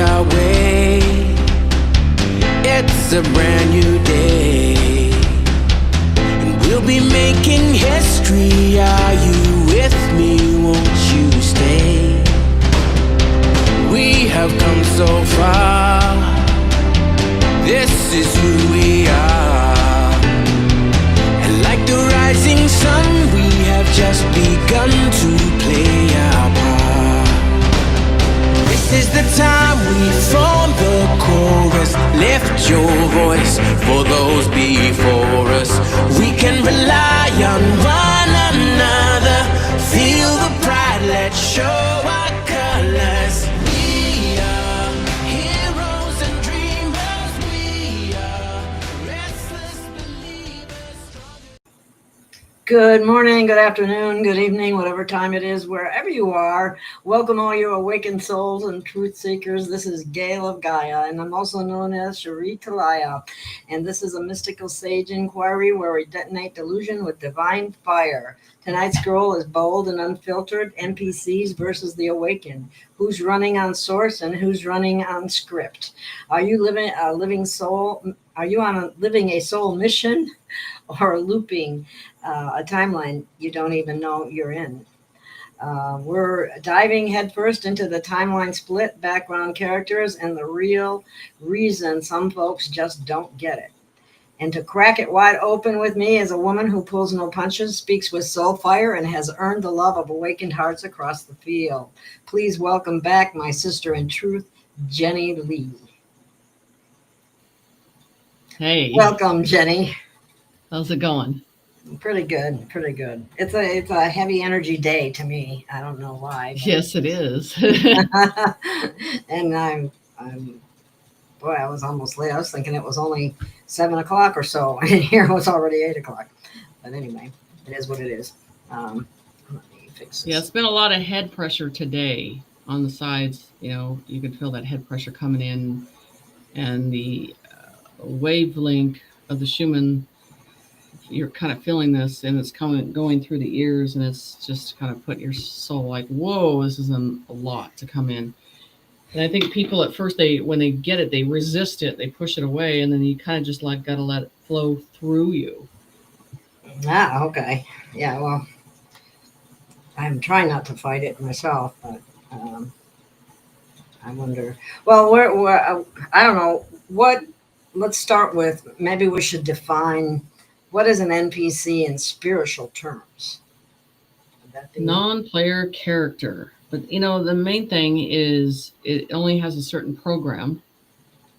our way. It's a brand new day, and we'll be making history. Are you with me? Won't you stay? We have come so far. This is who we are. And like the rising sun, we have just begun to play our part. This is the time we form the chorus. Lift your voice for those before us. We can rely on one another. Feel the pride, let's show our colors. We are heroes and dreamers. We are restless believers. Good morning, good afternoon, good evening, whatever time it is, wherever you are. Welcome all you awakened souls and truth seekers. This is Gail of Gaia, and I'm also known as Cherie Talaya. And this is a mystical sage inquiry where we detonate delusion with divine fire. Tonight's scroll is bold and unfiltered, NPCs versus the awakened. Who's running on source and who's running on script? Are you living a living soul? Are you living a soul mission or looping a timeline you don't even know you're in? We're diving headfirst into the timeline split, background characters, and the real reason some folks just don't get it. And to crack it wide open with me is a woman who pulls no punches, speaks with soul fire, and has earned the love of awakened hearts across the field. Please welcome back my sister in truth, Jenny Lee. Hey. Welcome, Jenny. How's it going? Pretty good, pretty good. It's a heavy energy day to me. I don't know why. Yes, it is. And I'm boy, I was almost late. I was thinking it was only 7 o'clock or so, and here it was already 8 o'clock. But anyway, it is what it is. Let me fix this. Yeah, it's been a lot of head pressure today on the sides. You know, you can feel that head pressure coming in, and the wavelength of the Schumann. You're kind of feeling this, and it's going through the ears, and it's just kind of putting your soul like, whoa, this is a lot to come in. And I think people at first, when they get it, they resist it, they push it away, and then you kind of just got to let it flow through you. Ah, okay. Yeah, well, I'm trying not to fight it myself, but I wonder. Well, I don't know. Let's start with, maybe we should define what is an NPC in spiritual terms. Non-player character. But, you know, the main thing is it only has a certain program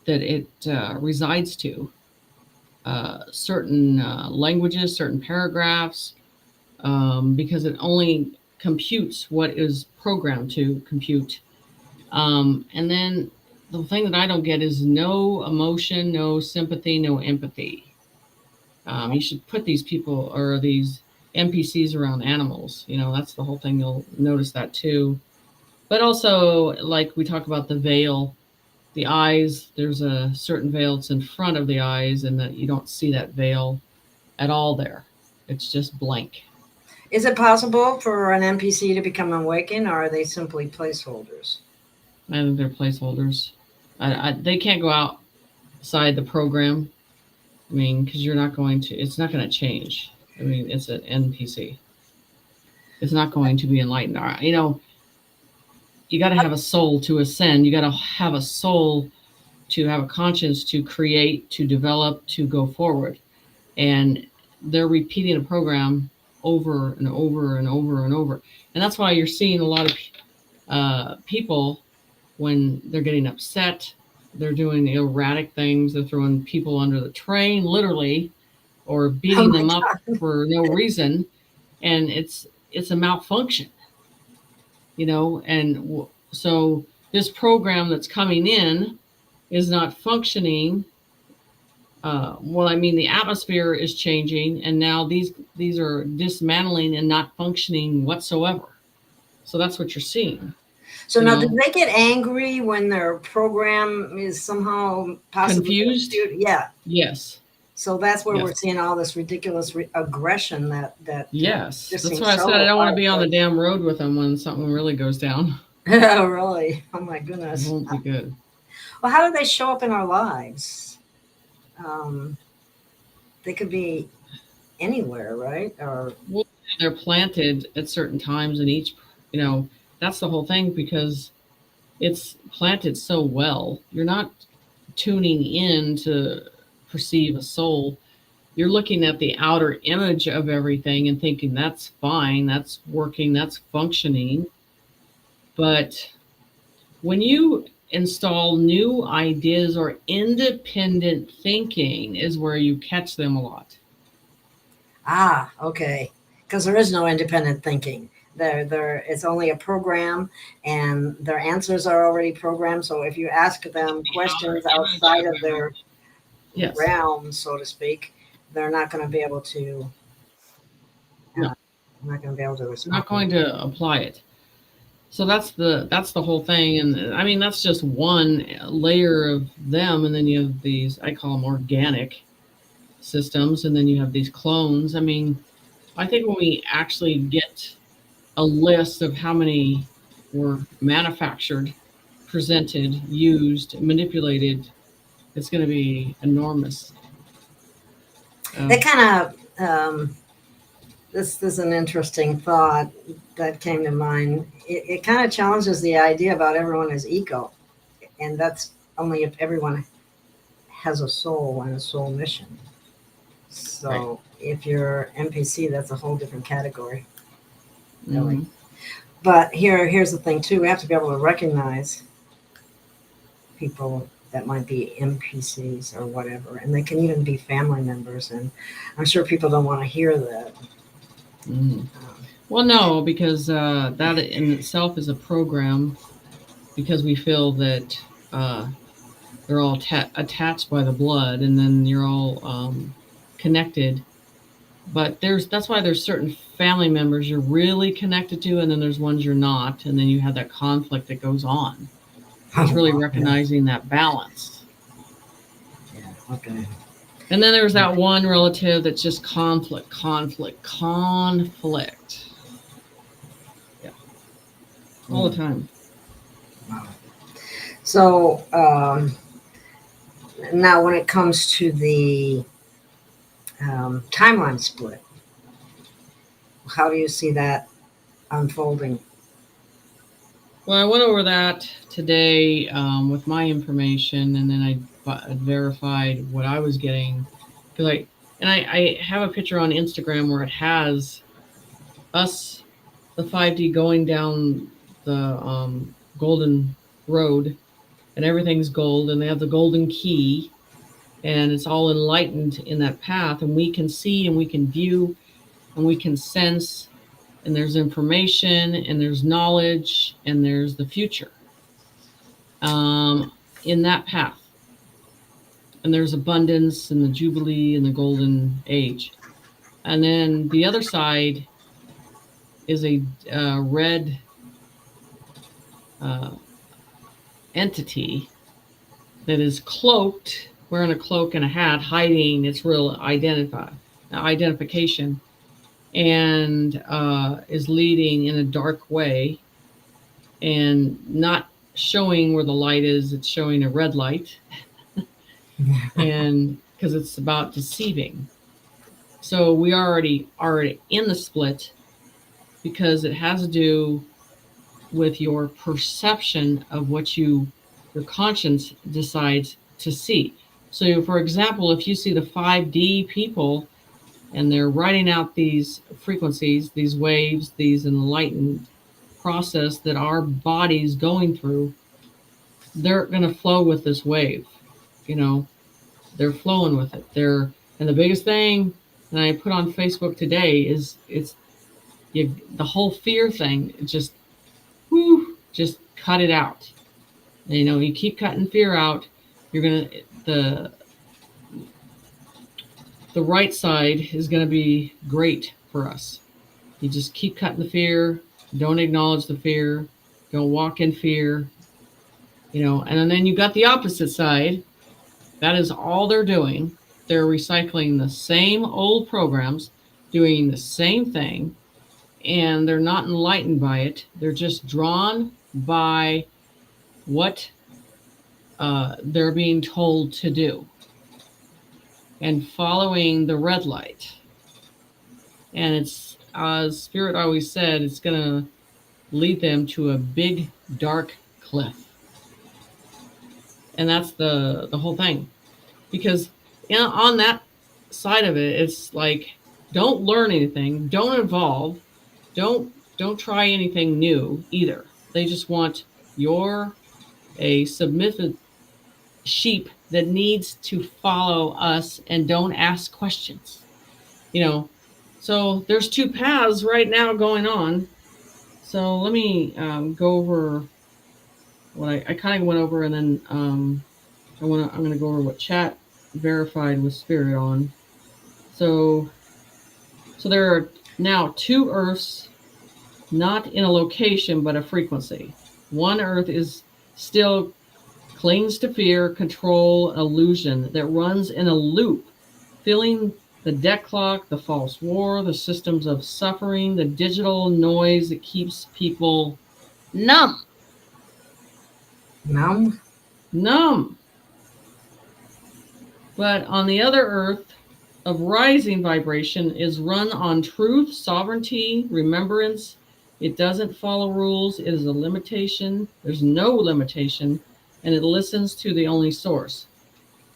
that it resides to, certain languages, certain paragraphs, because it only computes what is programmed to compute. And then the thing that I don't get is no emotion, no sympathy, no empathy. You should put these people or these NPCs around animals. You know, that's the whole thing. You'll notice that too. But also, like we talk about the veil, the eyes, there's a certain veil that's in front of the eyes, and that you don't see that veil at all there. It's just blank. Is it possible for an NPC to become awakened, or are they simply placeholders? I think they're placeholders. They can't go outside the program. I mean, because it's not going to change. I mean, it's an NPC. It's not going to be enlightened. You know, you got to have a soul to ascend. You got to have a soul to have a conscience to create, to develop, to go forward. And they're repeating a program over and over and over and over. And that's why you're seeing a lot of people, when they're getting upset, they're doing erratic things. They're throwing people under the train, literally, or beating them up for no reason. And it's a malfunction, you know. And so this program that's coming in is not functioning. Well, I mean, the atmosphere is changing, and now these are dismantling and not functioning whatsoever. So that's what you're seeing. So now, do they get angry when their program is somehow possibly confused? Yeah. Yes. So that's where we're seeing all this ridiculous aggression that. Yes. That's why I said I don't want to be on the damn road with them when something really goes down. Oh, really? Oh my goodness. It won't be good. Well, how do they show up in our lives? They could be anywhere, right? Or Well, they're planted at certain times in each, you know, that's the whole thing because it's planted so well. You're not tuning in to perceive a soul. You're looking at the outer image of everything and thinking that's fine, that's working, that's functioning. But when you install new ideas or independent thinking is where you catch them a lot. okay, because there is no independent thinking. It's only a program, and their answers are already programmed. So if you ask them questions outside of their Yes. realm, so to speak, they're not going to be able to. No. I'm not going to be able to I'm respond. not going to apply it. So that's the whole thing, and I mean that's just one layer of them, and then you have these I call them organic systems, and then you have these clones. I mean, I think when we actually get a list of how many were manufactured, presented, used, manipulated, it's going to be enormous. They kind of this is an interesting thought that came to mind. It kind of challenges the idea about everyone is eco, and that's only if everyone has a soul and a soul mission. So Right. if you're NPC, that's a whole different category. Really. Mhm. But here's the thing too. We have to be able to recognize people that might be NPCs or whatever, and they can even be family members. And I'm sure people don't want to hear that. Mhm. Well, no, because that in itself is a program because we feel that they're all attached by the blood, and then you're all connected. But that's why there's certain family members you're really connected to, and then there's ones you're not, and then you have that conflict that goes on. It's really recognizing that balance. Yeah. Okay. And then there's that one relative that's just conflict, conflict, conflict. Yeah, all the time. Wow. So now, when it comes to the timeline split, how do you see that unfolding? Well, I went over that today with my information, and then I verified what I was getting because I have a picture on Instagram where it has us, the 5D, going down the golden road, and everything's gold, and they have the golden key, and it's all enlightened in that path, and we can see and we can view and we can sense, and there's information and there's knowledge and there's the future in that path, and there's abundance and the jubilee and the golden age. And then the other side is a red entity that is cloaked, wearing a cloak and a hat, hiding its real identification, and is leading in a dark way and not showing where the light is. It's showing a red light, and because it's about deceiving. So we already in the split because it has to do with your perception of what your conscience decides to see. So, for example, if you see the 5D people and they're writing out these frequencies, these waves, these enlightened process that our body's going through, they're going to flow with this wave. You know, they're flowing with it. And the biggest thing that I put on Facebook today is the whole fear thing. Just cut it out. You know, you keep cutting fear out, you're gonna the right side is gonna be great for us. You just keep cutting the fear. Don't acknowledge the fear. Don't walk in fear. You know, and then you got the opposite side. That is all they're doing. They're recycling the same old programs, doing the same thing, and they're not enlightened by it. They're just drawn by what they're being told to do, and following the red light. And it's, as Spirit always said, it's going to lead them to a big dark cliff. And that's the whole thing, because on that side of it, it's like, don't learn anything, don't evolve, don't try anything new either. They just want you're a submissive sheep that needs to follow us and don't ask questions. So there's two paths right now going on. So let me go over what I kind of went over, and then I'm going to go over what chat verified with Spirit on. So there are now two Earths, not in a location but a frequency. One Earth is still clings to fear, control, illusion that runs in a loop, filling the debt clock, the false war, the systems of suffering, the digital noise that keeps people numb. Numb. But on the other Earth of rising vibration is run on truth, sovereignty, remembrance. It doesn't follow rules. It is a limitation. There's no limitation. And it listens to the only source.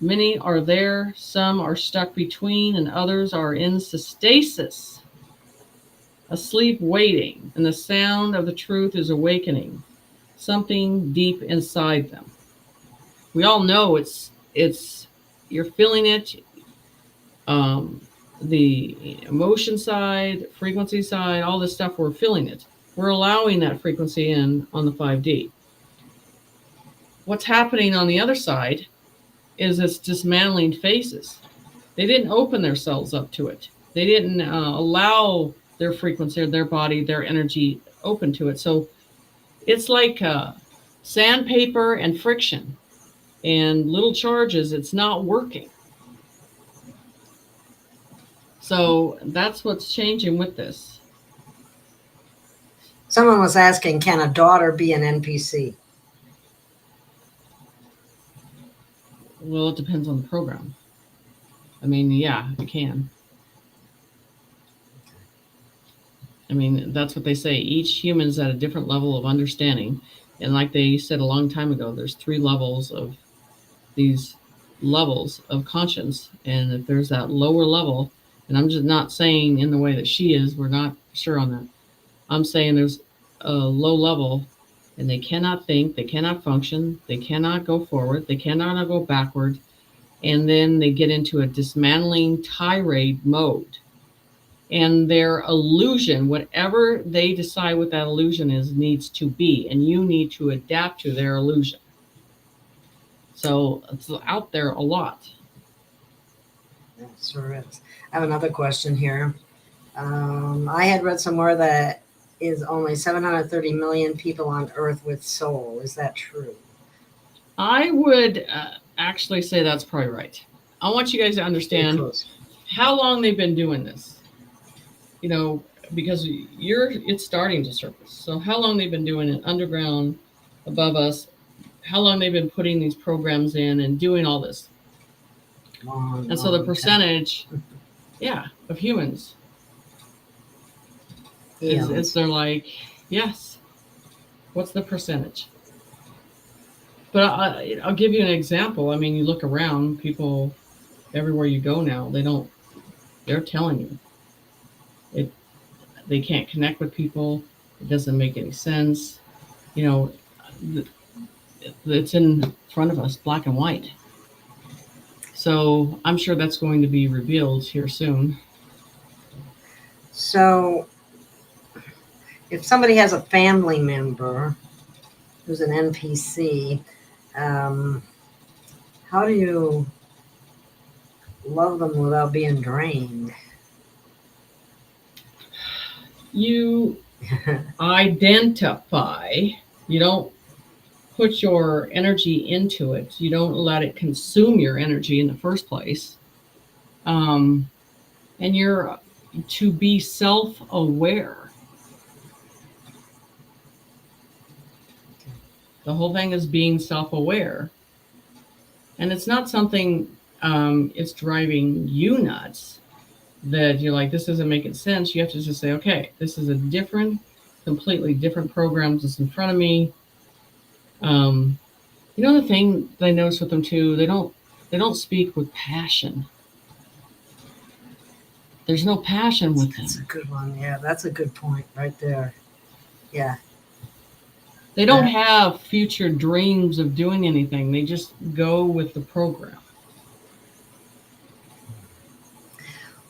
Many are there, some are stuck between, and others are in stasis, asleep waiting, and the sound of the truth is awakening, something deep inside them. We all know it's you're feeling it, the emotion side, frequency side, all this stuff, we're feeling it. We're allowing that frequency in on the 5D. What's happening on the other side is it's dismantling phases. They didn't open themselves up to it. They didn't allow their frequency, their body, their energy open to it. So it's like sandpaper and friction and little charges. It's not working. So that's what's changing with this. Someone was asking, can a daughter be an NPC? Well, it depends on the program. I mean, yeah, it can. I mean, that's what they say. Each human's at a different level of understanding. And like they said a long time ago, there's 3 levels of these levels of conscience. And if there's that lower level, and I'm just not saying in the way that she is, we're not sure on that. I'm saying there's a low level, and they cannot think, they cannot function, they cannot go forward, they cannot go backward, and then they get into a dismantling tirade mode. And their illusion, whatever they decide what that illusion is, needs to be, and you need to adapt to their illusion. So it's out there a lot. It sure is. I have another question here. I had read somewhere that is only 730 million people on Earth with soul. Is that true? I would actually say that's probably right. I want you guys to understand how long they've been doing this. Because it's starting to surface. So how long they've been doing it underground, above us, how long they've been putting these programs in and doing all this. And so the percentage, of humans is they're like, yes, what's the percentage? But I'll give you an example. I mean, you look around, people everywhere you go now, they're telling you they can't connect with people. It doesn't make any sense. It's in front of us, black and white. So I'm sure that's going to be revealed here soon. So if somebody has a family member who's an NPC, how do you love them without being drained? You identify. You don't put your energy into it. You don't let it consume your energy in the first place. And you're to be self-aware. The whole thing is being self-aware. And it's not something it's driving you nuts that you're like, this doesn't make sense. You have to just say, okay, this is a completely different program that's in front of me. You know, the thing that I noticed with them too, they don't speak with passion. There's no passion with them. That's a good one. Yeah, that's a good point right there. Yeah. They don't have future dreams of doing anything. They just go with the program.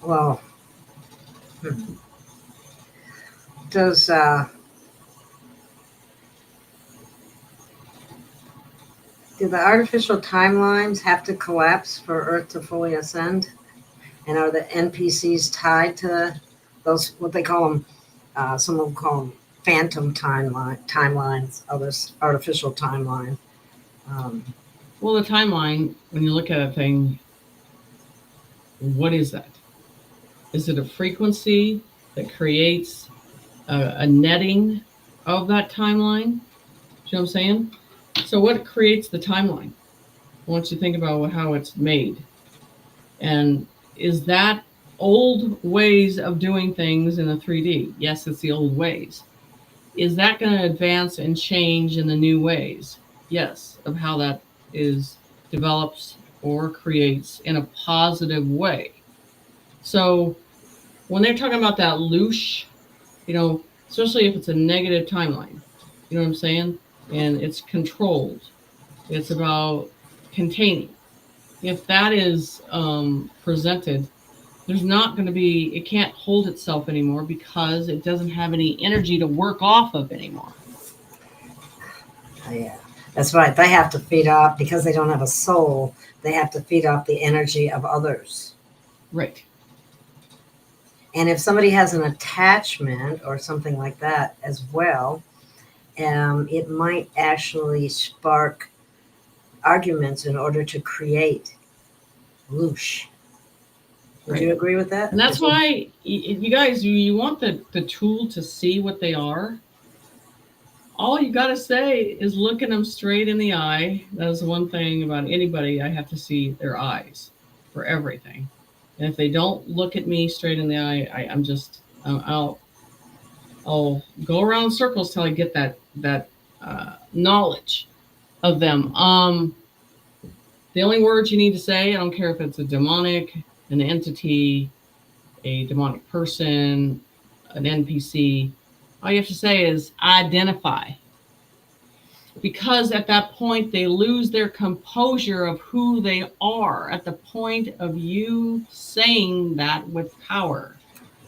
Well, does do the artificial timelines have to collapse for Earth to fully ascend? And are the NPCs tied to those, what they call them? Some will call them phantom timelines, others artificial timeline. Well, the timeline, when you look at a thing, what is that? Is it a frequency that creates a netting of that timeline? Do you know what I'm saying? So what creates the timeline? I want you to think about how it's made. And is that old ways of doing things in a 3D? Yes, it's the old ways. Is that going to advance and change in the new ways? Yes, of how that is develops or creates in a positive way. So when they're talking about that loosh, you know, especially if it's a negative timeline, you know what I'm saying? And it's controlled. It's about containing. If that is presented, there's not going to be, it can't hold itself anymore because it doesn't have any energy to work off of anymore. Yeah, that's right. They have to feed off, because they don't have a soul, they have to feed off the energy of others. Right. And if somebody has an attachment or something like that as well, it might actually spark arguments in order to create loosh. Would you agree with that? And that's why you guys, you want the tool to see what they are. All you got to say is look at them straight in the eye. That is the one thing about anybody. I have to see their eyes for everything. And if they don't look at me straight in the eye, I'll go around in circles till I get that knowledge of them. The only words you need to say, I don't care if it's a demonic, an entity, a demonic person, an NPC, all you have to say is identify. Because at that point, they lose their composure of who they are at the point of you saying that with power.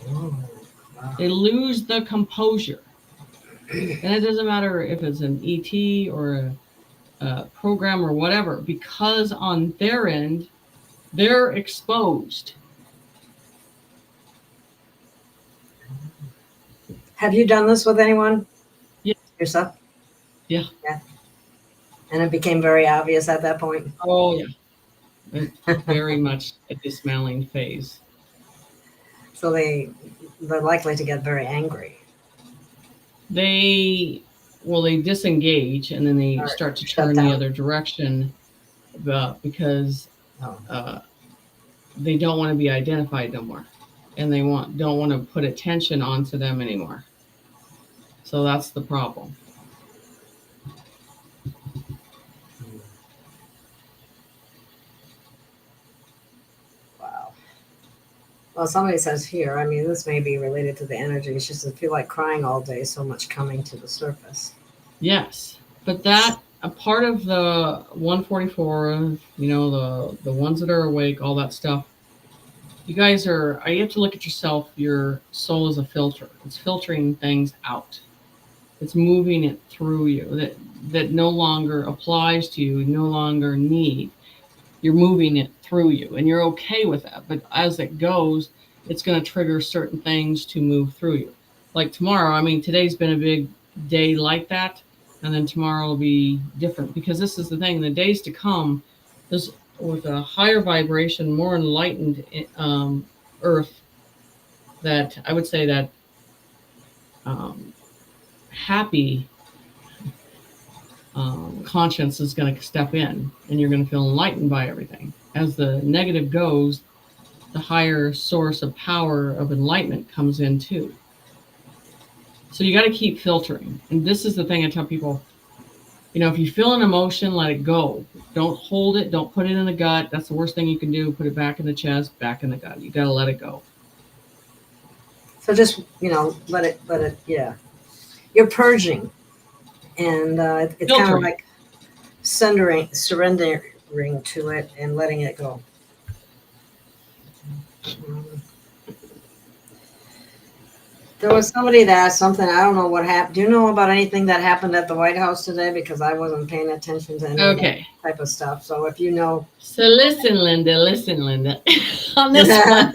Oh, wow. They lose the composure. And it doesn't matter if it's an ET or a program or whatever, because on their end, they're exposed. Have you done this with anyone? Yeah. Yourself? Yeah. Yeah. And it became very obvious at that point? Oh, yeah. It's very much a dismantling phase. So they're likely to get very angry. They disengage and then they start to turn the other direction because they don't want to be identified no more, and they don't want to put attention onto them anymore. So that's the problem. Wow. Well, somebody says here, I mean, this may be related to the energy. She says, I feel like crying all day, so much coming to the surface. Yes, but that a part of the 144, you know, the ones that are awake, all that stuff. You guys you have to look at yourself. Your soul is a filter. It's filtering things out. It's moving it through you that no longer applies to you, no longer need. You're moving it through you, and you're okay with that. But as it goes, it's going to trigger certain things to move through you. Like tomorrow, I mean, today's been a big day like that, and then tomorrow will be different, because this is the thing. The days to come, with a higher vibration, more enlightened Earth, that I would say that happy conscience is going to step in, and you're going to feel enlightened by everything. As the negative goes, the higher source of power of enlightenment comes in too. So you got to keep filtering. And this is the thing I tell people, if you feel an emotion, let it go. Don't hold it. Don't put it in the gut. That's the worst thing you can do. Put it back in the chest, back in the gut. You got to let it go. So just, let it, yeah. You're purging. And it's kind of like surrendering to it and letting it go. There was somebody that asked something. I don't know what happened. Do you know about anything that happened at the White House today? Because I wasn't paying attention to any of that type of stuff. So if you know. So listen, Linda. On this one.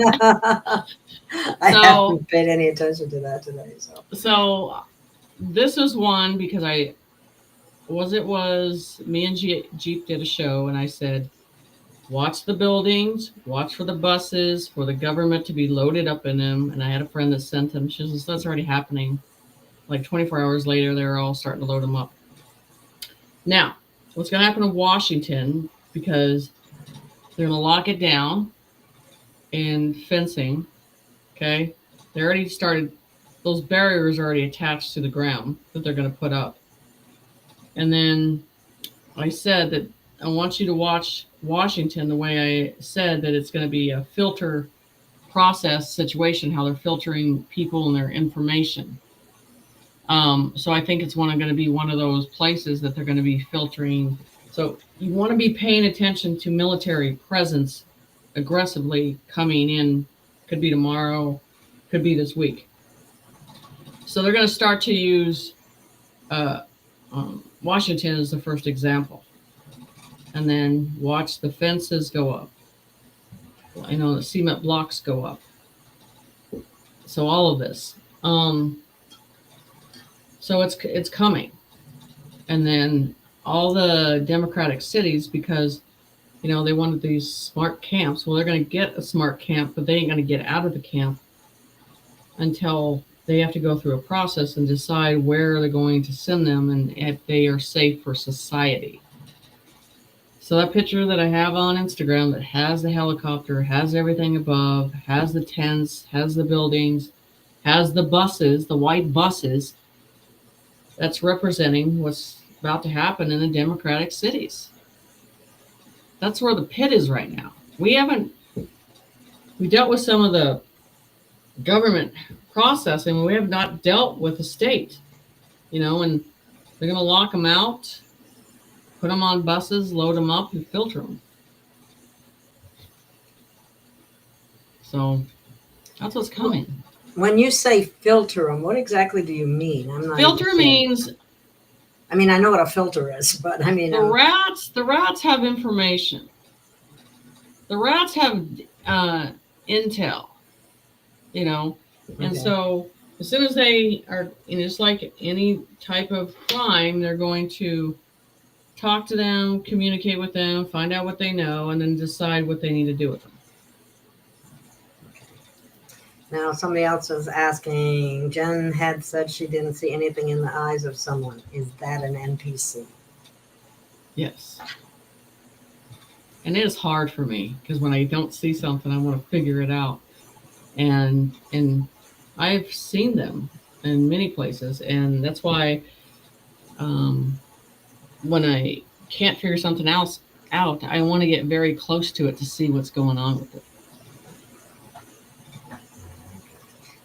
I haven't paid any attention to that today. So this was one because me and Jeep did a show, and I said, watch the buildings, watch for the buses, for the government to be loaded up in them. And I had a friend that sent them. She says, that's already happening. Like 24 hours later, they're all starting to load them up. Now, what's going to happen in Washington, because they're going to lock it down and fencing, okay? They already started, those barriers are already attached to the ground that they're going to put up. And then I said that I want you to watch Washington the way I said that it's going to be a filter process situation, how they're filtering people and their information. So I think it's going to be one of those places that they're going to be filtering. So you want to be paying attention to military presence aggressively coming in. Could be tomorrow, could be this week. So they're going to start to use Washington as the first example. And then watch the fences go up. The cement blocks go up. So all of this. So it's coming. And then all the Democratic cities, because, they wanted these smart camps. Well, they're going to get a smart camp, but they ain't going to get out of the camp until they have to go through a process and decide where they're going to send them and if they are safe for society. So that picture that I have on Instagram that has the helicopter, has everything above, has the tents, has the buildings, has the buses, the white buses, that's representing what's about to happen in the Democratic cities. That's where the pit is right now. We dealt with some of the government processing. We have not dealt with the state, and they're going to lock them out. Put them on buses, load them up, and filter them. So that's what's coming. When you say filter them, what exactly do you mean? I'm not. Filter means. I mean, I know what a filter is, but I mean. The rats have information. The rats have intel, and so as soon as they are, it's like any type of crime, they're going to talk to them, communicate with them, find out what they know, and then decide what they need to do with them. Now, somebody else is asking, Jen had said she didn't see anything in the eyes of someone. Is that an NPC? Yes. And it is hard for me, because when I don't see something, I want to figure it out. And I've seen them in many places, and that's why when I can't figure something else out, I want to get very close to it to see what's going on with it.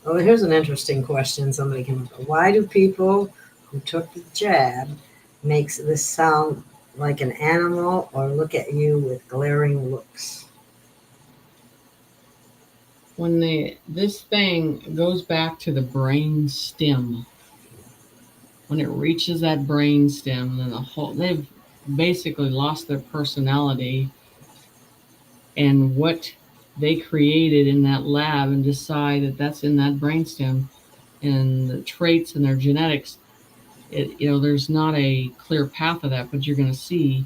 Well, here's an interesting question somebody came up with. Why do people who took the jab makes this sound like an animal or look at you with glaring looks? When this thing goes back to the brain stem, when it reaches that brain stem, then they've basically lost their personality and what they created in that lab, and decide that that's in that brainstem, and the traits and their genetics. There's not a clear path of that, but you're going to see,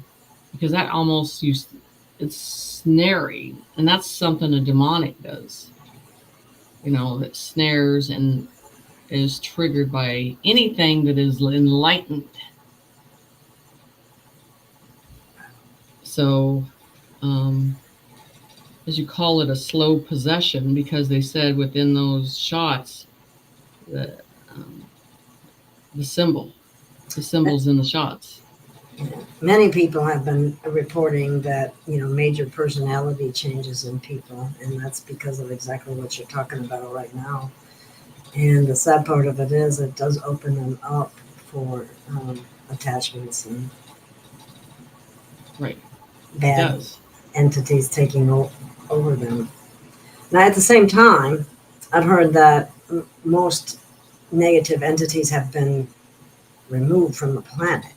because that almost it's snaring, and that's something a demonic does. That snares and is triggered by anything that is enlightened. So, as you call it, a slow possession, because they said within those shots, the um, the symbols in the shots. Many people have been reporting that, major personality changes in people, and that's because of exactly what you're talking about right now. And the sad part of it is it does open them up for attachments and Right. It bad does. entities taking over them. Now, at the same time, I've heard that most negative entities have been removed from the planet.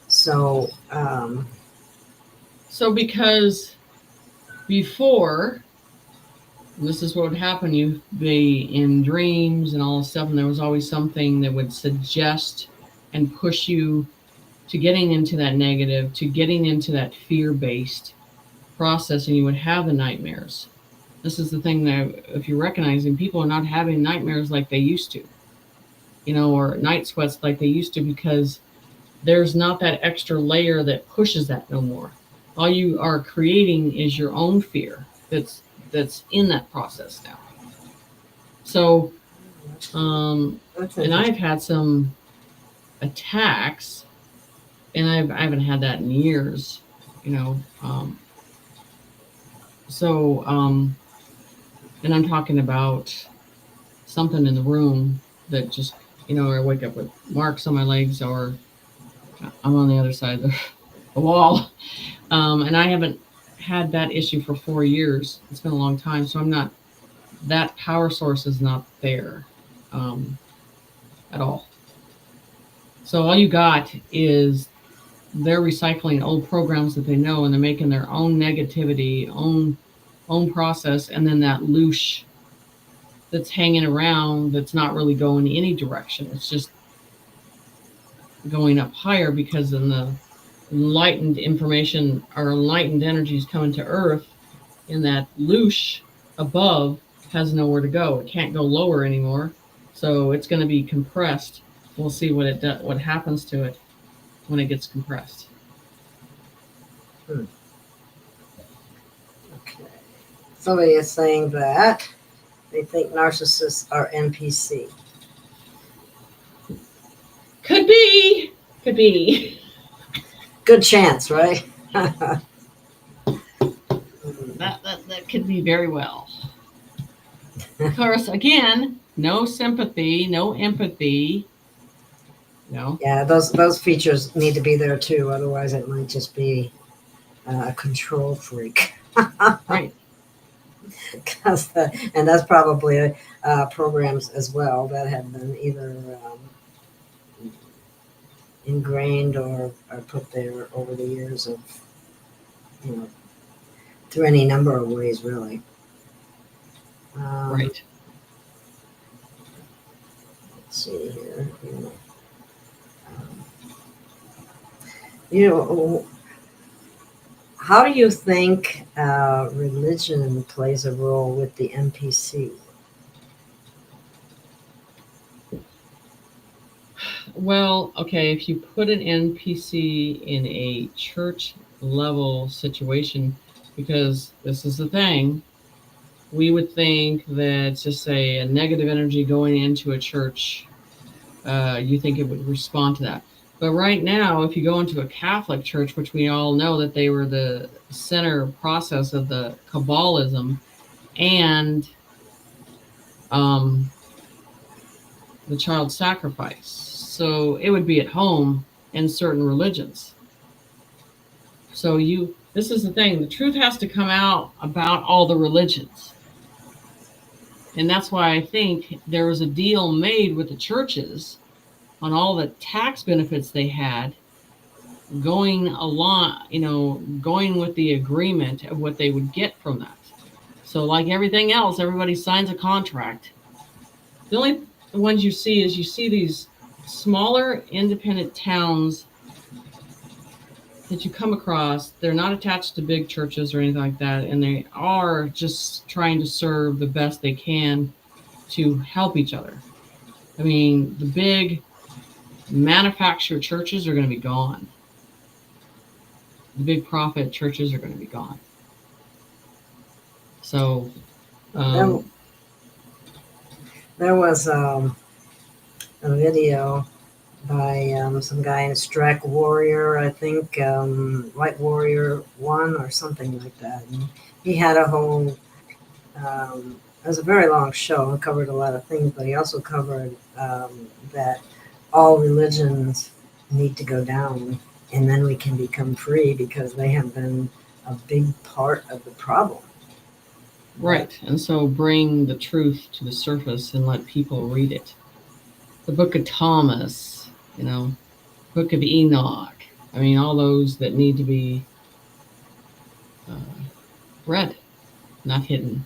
So, So because before, and this is what would happen, you'd be in dreams and all this stuff, and there was always something that would suggest and push you to getting into that negative, to getting into that fear-based process, and you would have the nightmares. This is the thing that if you're recognizing, people are not having nightmares like they used to, or night sweats like they used to, because there's not that extra layer that pushes that no more. All you are creating is your own fear that's in that process now. So, and I've had some attacks, and I haven't had that in years, So, and I'm talking about something in the room that just, I wake up with marks on my legs, or I'm on the other side of the wall. And I haven't had that issue for 4 years. It's been a long time. So that power source is not there at all. So all you got is they're recycling old programs that they know, and they're making their own negativity, own process, and then that loosh that's hanging around that's not really going any direction. It's just going up higher, because in the enlightened information or enlightened energies coming to Earth, in that loosh above has nowhere to go. It can't go lower anymore, so it's going to be compressed. We'll see what happens to it when it gets compressed. Okay. Somebody is saying that they think narcissists are NPC. Could be. Good chance, right? That could be very well. Of course, again, no sympathy, no empathy. Yeah, those features need to be there too. Otherwise, it might just be a control freak. Right. And that's probably programs as well that have been either ingrained or put there over the years of, through any number of ways, really. Right. Let's see here. How do you think religion plays a role with the NPC? Well, okay, if you put an NPC in a church level situation, because this is the thing, we would think that, just say, a negative energy going into a church, you think it would respond to that. But right now, if you go into a Catholic church, which we all know that they were the center process of the Kabbalism and the child sacrifice, so it would be at home in certain religions. So this is the thing, the truth has to come out about all the religions. And that's why I think there was a deal made with the churches on all the tax benefits they had, going along, going with the agreement of what they would get from that. So like everything else, everybody signs a contract. The only ones you see these smaller independent towns that you come across. They're not attached to big churches or anything like that, and they are just trying to serve the best they can to help each other. I mean, the big manufactured churches are going to be gone. the big profit churches are going to be gone. So there was a video by some guy in Strack Warrior, I think, White Warrior 1 or something like that. And he had a whole, it was a very long show and covered a lot of things, but he also covered that all religions need to go down and then we can become free because they have been a big part of the problem. Right. And so bring the truth to the surface and let people read it. The Book of Thomas, Book of Enoch. I mean, all those that need to be read, not hidden.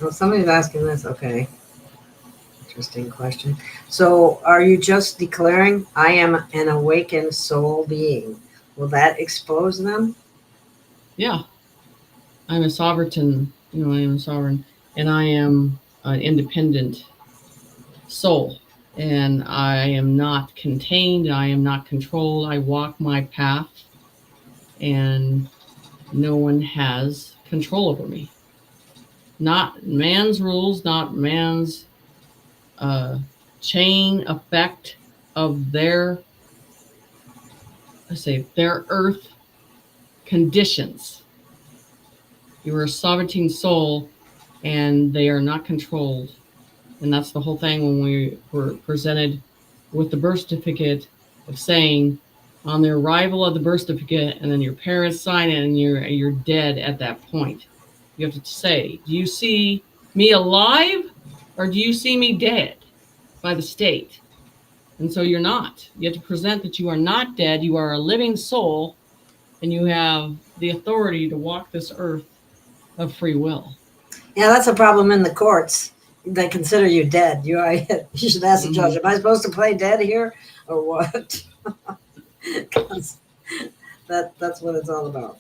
Well, somebody's asking this. Okay. Interesting question. So, are you just declaring, I am an awakened soul being? Will that expose them? Yeah. I'm a sovereign, I am a sovereign, and I am an independent soul. And I am not contained. I am not controlled. I walk my path, and no one has control over me. Not man's rules, not man's chain effect of their earth conditions. You are a sovereign soul, and they are not controlled. And that's the whole thing when we were presented with the birth certificate of saying on the arrival of the birth certificate, and then your parents sign it, and you're dead at that point. You have to say, do you see me alive, or do you see me dead by the state? And so you're not. You have to present that you are not dead. You are a living soul, and you have the authority to walk this earth of free will. Yeah, that's a problem in the courts. They consider you dead. You should ask the judge, am I supposed to play dead here or what? Because that's what it's all about.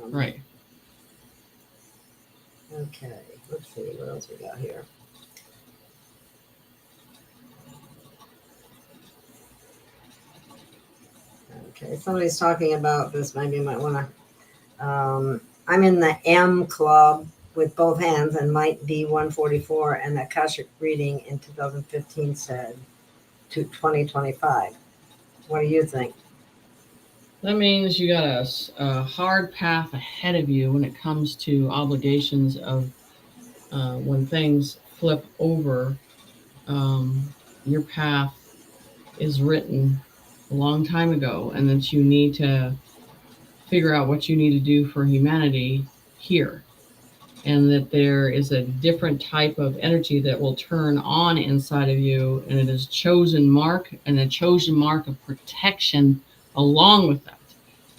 Right. Okay, let's see what else we got here. Okay, somebody's talking about this. Maybe you might want to. I'm in the M club with both hands and might be 144, and the Akashic reading in 2015 said to 2025. What do you think? That means you got a hard path ahead of you when it comes to obligations of when things flip over. Your path is written a long time ago, and that you need to figure out what you need to do for humanity here. And that there is a different type of energy that will turn on inside of you, and it is chosen mark, and a chosen mark of protection along with that,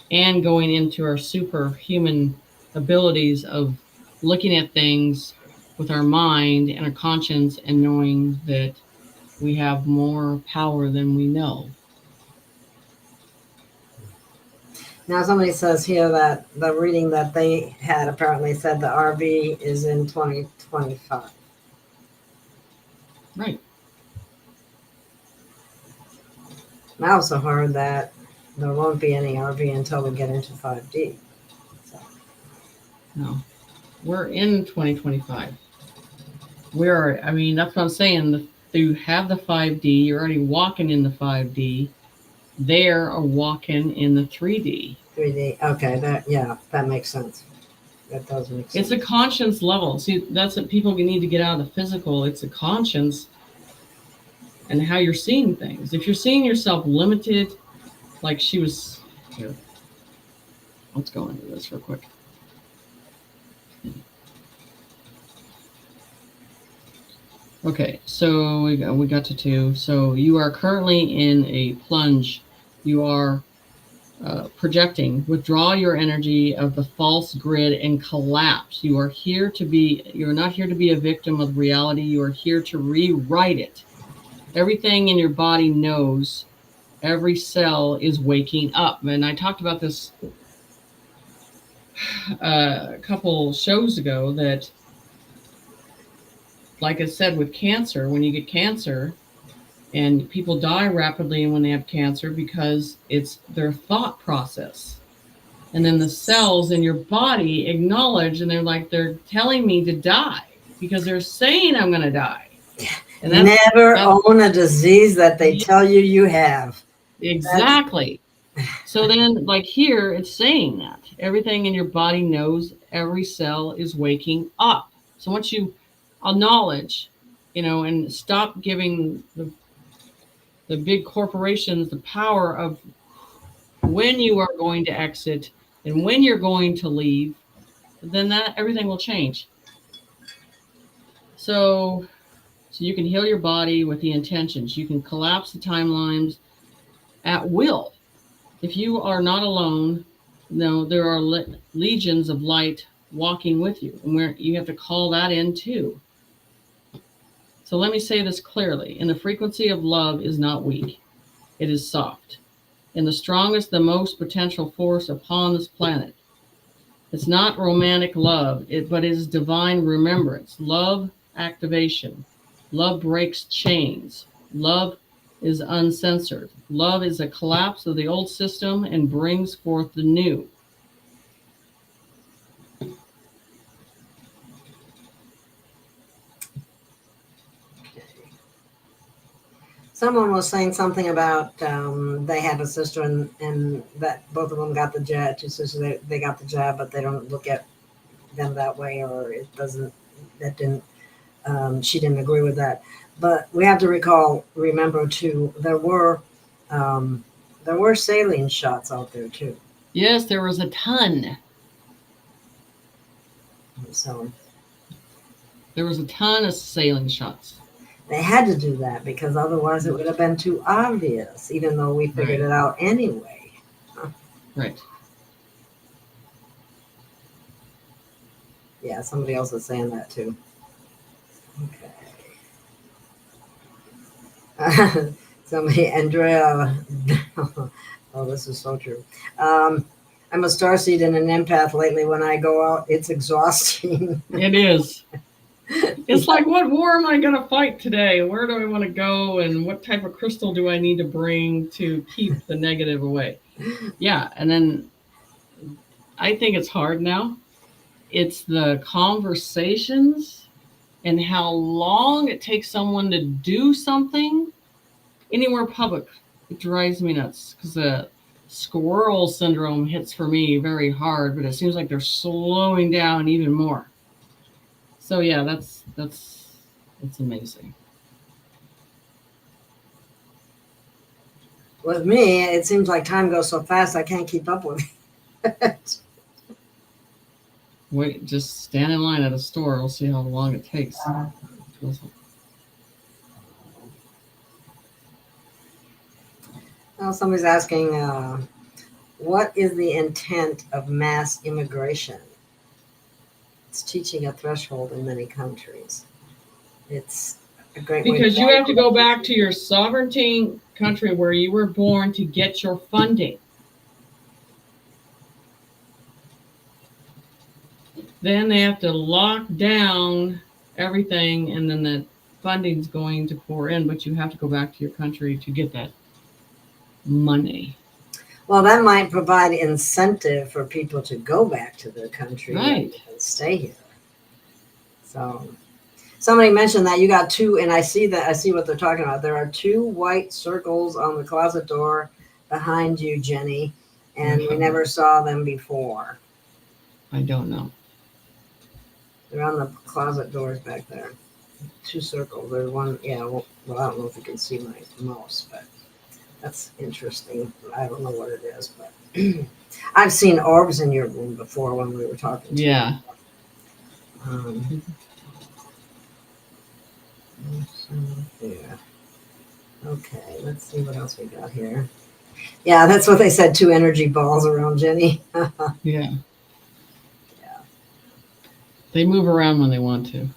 and going into our superhuman abilities of looking at things with our mind and our conscience and knowing that we have more power than we know. Now, somebody says here that the reading that they had apparently said the RV is in 2025. Right. I also heard that there won't be any RV until we get into 5D. So. No. We're in 2025. That's what I'm saying. You have the 5D. You're already walking in the 5D. They are walking in the 3D. 3D. Okay, that makes sense. That does make sense. It's a conscience level. See, that's what people need to get out of the physical. It's a conscience and how you're seeing things. If you're seeing yourself limited, like she was here. Let's go into this real quick. Okay, so we got to 2. So you are currently in a plunge. You are projecting. Withdraw your energy of the false grid and collapse. You're not here to be a victim of reality. You are here to rewrite it. Everything in your body knows. Every cell is waking up. And I talked about this a couple shows ago, that, like I said, with cancer, when you get cancer, And people die rapidly when they have cancer because it's their thought process. And then the cells in your body acknowledge, and they're telling me to die because they're saying I'm going to die. And Never own a disease that they tell you have. Exactly. So then, like here, it's saying that everything in your body knows every cell is waking up. So once you acknowledge, and stop giving the big corporations the power of when you are going to exit and when you're going to leave, then that everything will change. So you can heal your body with the intentions. You can collapse the timelines at will. If you are not alone, there are legions of light walking with you, and where you have to call that in too. So let me say this clearly. And the frequency of love is not weak. It is soft. And the strongest, the most potential force upon this planet. It's not romantic love, but it is divine remembrance. Love activation. Love breaks chains. Love is uncensored. Love is a collapse of the old system and brings forth the new. Someone was saying something about they had a sister and that both of them got the jab. Two sisters, they got the jab, but they don't look at them that way, or it doesn't. That didn't. She didn't agree with that. But we have to remember too. There were saline shots out there too. Yes, there was a ton. So there was a ton of saline shots. They had to do that because otherwise it would have been too obvious, even though we figured it out anyway. Right. Yeah, somebody else is saying that too. Okay. Somebody, Andrea, oh, this is so true. I'm a starseed and an empath lately. When I go out, it's exhausting. It is. It's like, what war am I going to fight today? Where do I want to go? And what type of crystal do I need to bring to keep the negative away? Yeah. And then I think it's hard now. It's the conversations and how long it takes someone to do something anywhere public. It drives me nuts because the squirrel syndrome hits for me very hard, but it seems like they're slowing down even more. So yeah, that's amazing. With me, it seems like time goes so fast I can't keep up with it. Wait, just stand in line at a store. We'll see how long it takes. Well, somebody's asking, what is the intent of mass immigration? It's teaching a threshold in many countries. It's a great way. Because you have to go back to your sovereignty country where you were born to get your funding. Then they have to lock down everything, and then the funding's going to pour in, but you have to go back to your country to get that money. Well, that might provide incentive for people to go back to their country and stay here. So somebody mentioned that you got two, and I see what they're talking about. There are two white circles on the closet door behind you, Jenny, and we never saw them before. I don't know. They're on the closet doors back there. Two circles. There's one, well, I don't know if you can see my mouse, but that's interesting. I don't know what it is, but I've seen orbs in your room before when we were talking. Yeah. Yeah. Okay, let's see what else we got here. Yeah, that's what they said, two energy balls around Jenny. Yeah. They move around when they want to.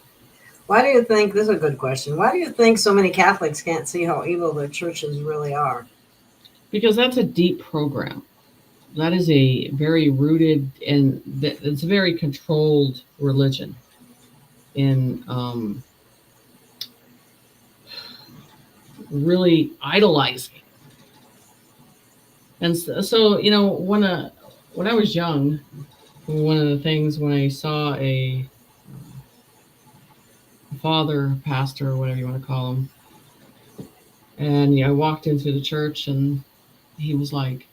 Why do you think, this is a good question, why do you think so many Catholics can't see how evil their churches really are? Because that's a deep program. That is a very rooted, and it's a very controlled religion. really idolizing. And so when I was young, one of the things when I saw a father, pastor, whatever you want to call him, and I walked into the church and he was like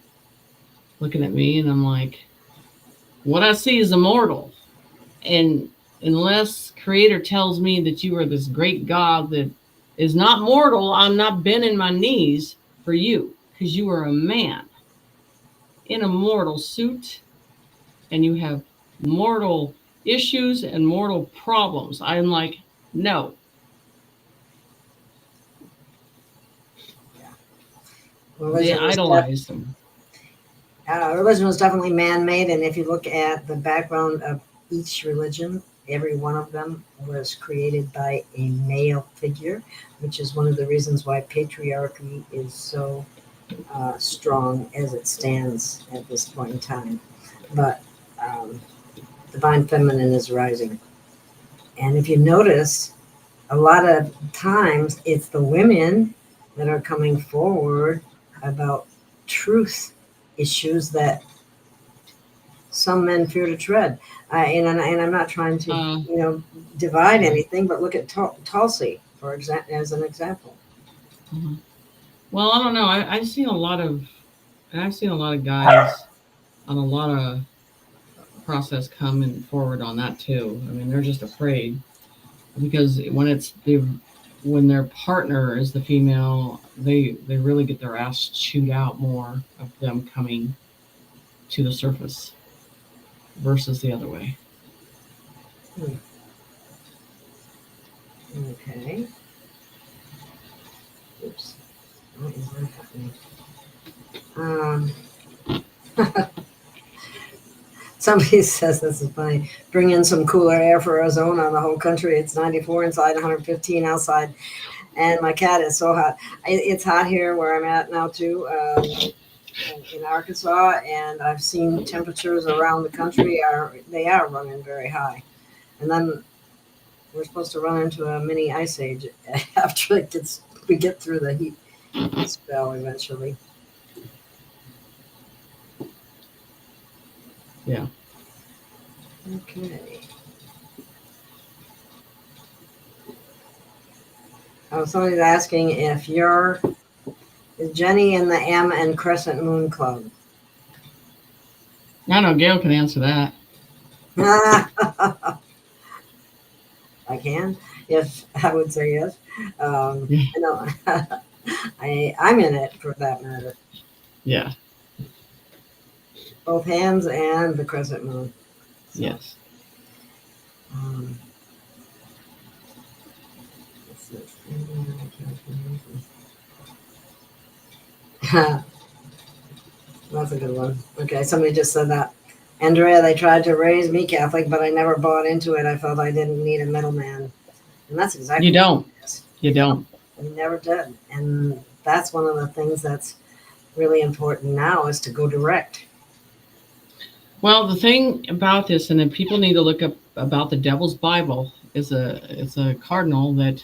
looking at me, and I'm like, what I see is immortal. And unless Creator tells me that you are this great God that is not mortal, I'm not bending my knees for you, because you are a man in a mortal suit and you have mortal issues and mortal problems. I'm like, no. They idolized him. Religion was definitely man-made, and if you look at the background of each religion, every one of them was created by a male figure, which is one of the reasons why patriarchy is so strong as it stands at this point in time. But divine feminine is rising. And if you notice, a lot of times it's the women that are coming forward about truth issues that some men fear to tread. And I'm not trying to, divide anything, but look at Tulsi, for example, as an example. Mm-hmm. Well, I don't know. I've seen a lot of guys on a lot of process coming forward on that too. I mean, they're just afraid because when their partner is the female, they really get their ass chewed out more of them coming to the surface versus the other way. Okay. Oops. What is that happening? Somebody says, this is funny, bring in some cooler air for Arizona. The whole country, it's 94 inside, 115 outside. And my cat is so hot. It's hot here where I'm at now too, in Arkansas. And I've seen temperatures around the country are running very high. And then we're supposed to run into a mini ice age after we get through the heat spell eventually. Yeah. Okay. Somebody's asking if is Jenny in the M and Crescent Moon Club? I know Gail can answer that. I can. Yes, I would say yes. I know. I'm in it for that matter. Yeah. Both hands and the crescent moon. So, yes. That's a good one. Okay, somebody just said that. Andrea, they tried to raise me Catholic, but I never bought into it. I felt I didn't need a middleman. And that's exactly You don't. What it is. You don't. We never did. And that's one of the things that's really important now is to go direct. Well, the thing about this, and then people need to look up about the Devil's Bible, is a cardinal that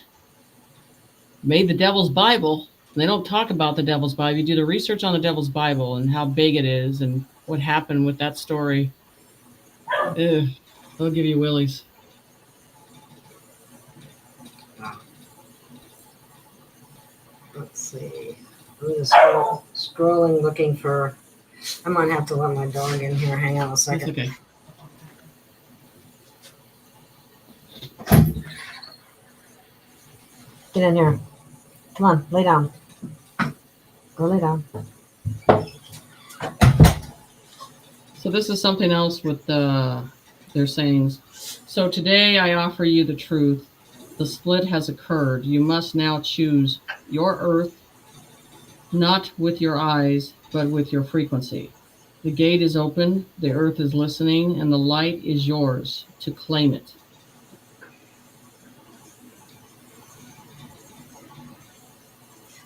made the Devil's Bible. They don't talk about the Devil's Bible. You do the research on the Devil's Bible and how big it is and what happened with that story. Ugh, they'll give you willies. Let's see. I'm just scrolling, looking for. I might have to let my dog in here. Hang on a second. That's okay. Get in here. Come on, lay down. Go lay down. So this is something else with their sayings. So today I offer you the truth. The split has occurred. You must now choose your earth, not with your eyes, but with your frequency. The gate is open, the earth is listening, and the light is yours to claim it.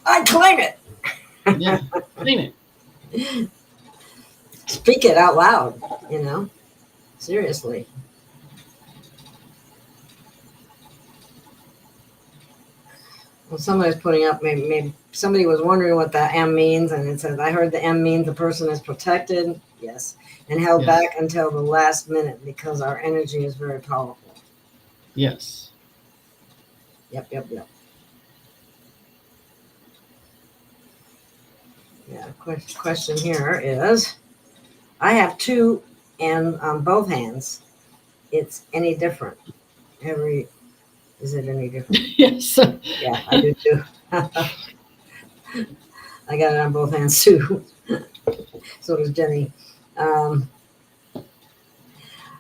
I claim it. Yeah, claim it. Speak it out loud, seriously. Well, somebody's putting up, maybe somebody was wondering what that M means, and it says, I heard the M means the person is protected, yes, and held Yes. back until the last minute because our energy is very powerful. Yes. Yep. Yeah, question here is, I have two and on both hands. It's any different? Is it any different? Yes. Yeah, I do too. I got it on both hands too. So does Jenny.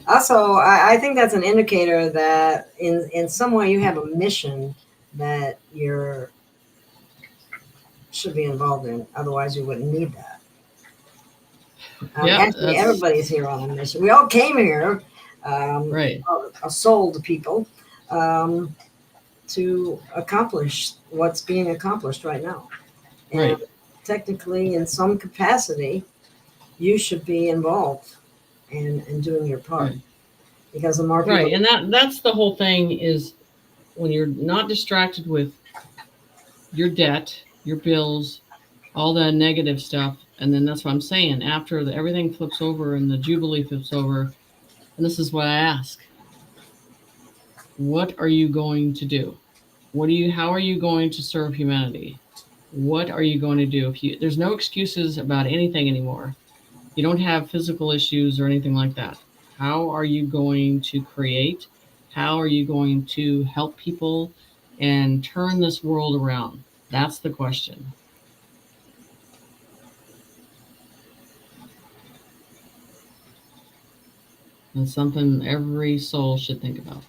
Also, I think that's an indicator that in some way you have a mission that you're should be involved in. Otherwise, you wouldn't need that. Yeah, Actually, everybody's here on a mission. We all came here, right. a soul to people, to accomplish what's being accomplished right now. And Right. technically, in some capacity, you should be involved in doing your part. Right. Because the more people, Right. And that's the whole thing is when you're not distracted with your debt, your bills, all the negative stuff. And then that's what I'm saying. After everything flips over and the Jubilee flips over, and this is what I ask. What are you going to do? How are you going to serve humanity? What are you going to do? There's no excuses about anything anymore. You don't have physical issues or anything like that. How are you going to create? How are you going to help people and turn this world around? That's the question. And something every soul should think about.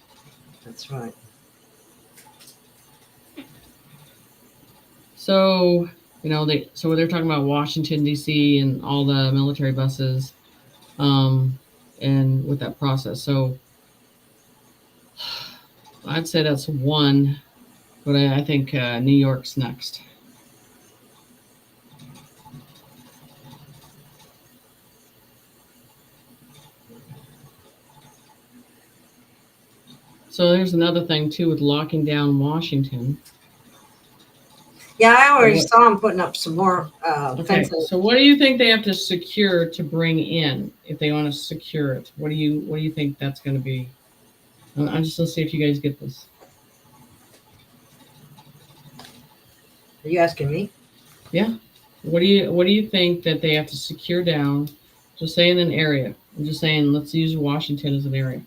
that's right. So, so they're talking about Washington D.C. and all the military buses, and with that process. So, I'd say that's one, but I think New York's next. So there's another thing too with locking down Washington. Yeah, I already saw them putting up some more Okay, fencing. so what do you think they have to secure to bring in if they want to secure it? What do you think that's going to be? I'm just gonna see if you guys get this. Are you asking me? Yeah. What do you think that they have to secure down? Just say in an area. I'm just saying, let's use Washington as an area.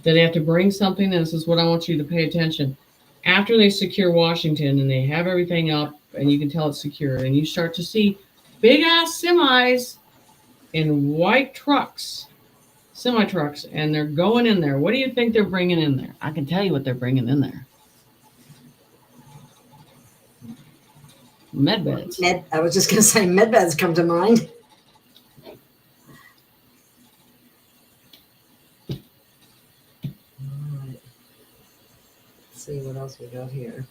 That they have to bring something. And this is what I want you to pay attention. After they secure Washington and they have everything up, and you can tell it's secure, and you start to see big ass semis in white trucks, semi trucks, and they're going in there. What do you think they're bringing in there? I can tell you what they're bringing in there. Med beds. I was just going to say med beds come to mind. Let's see what else we got here.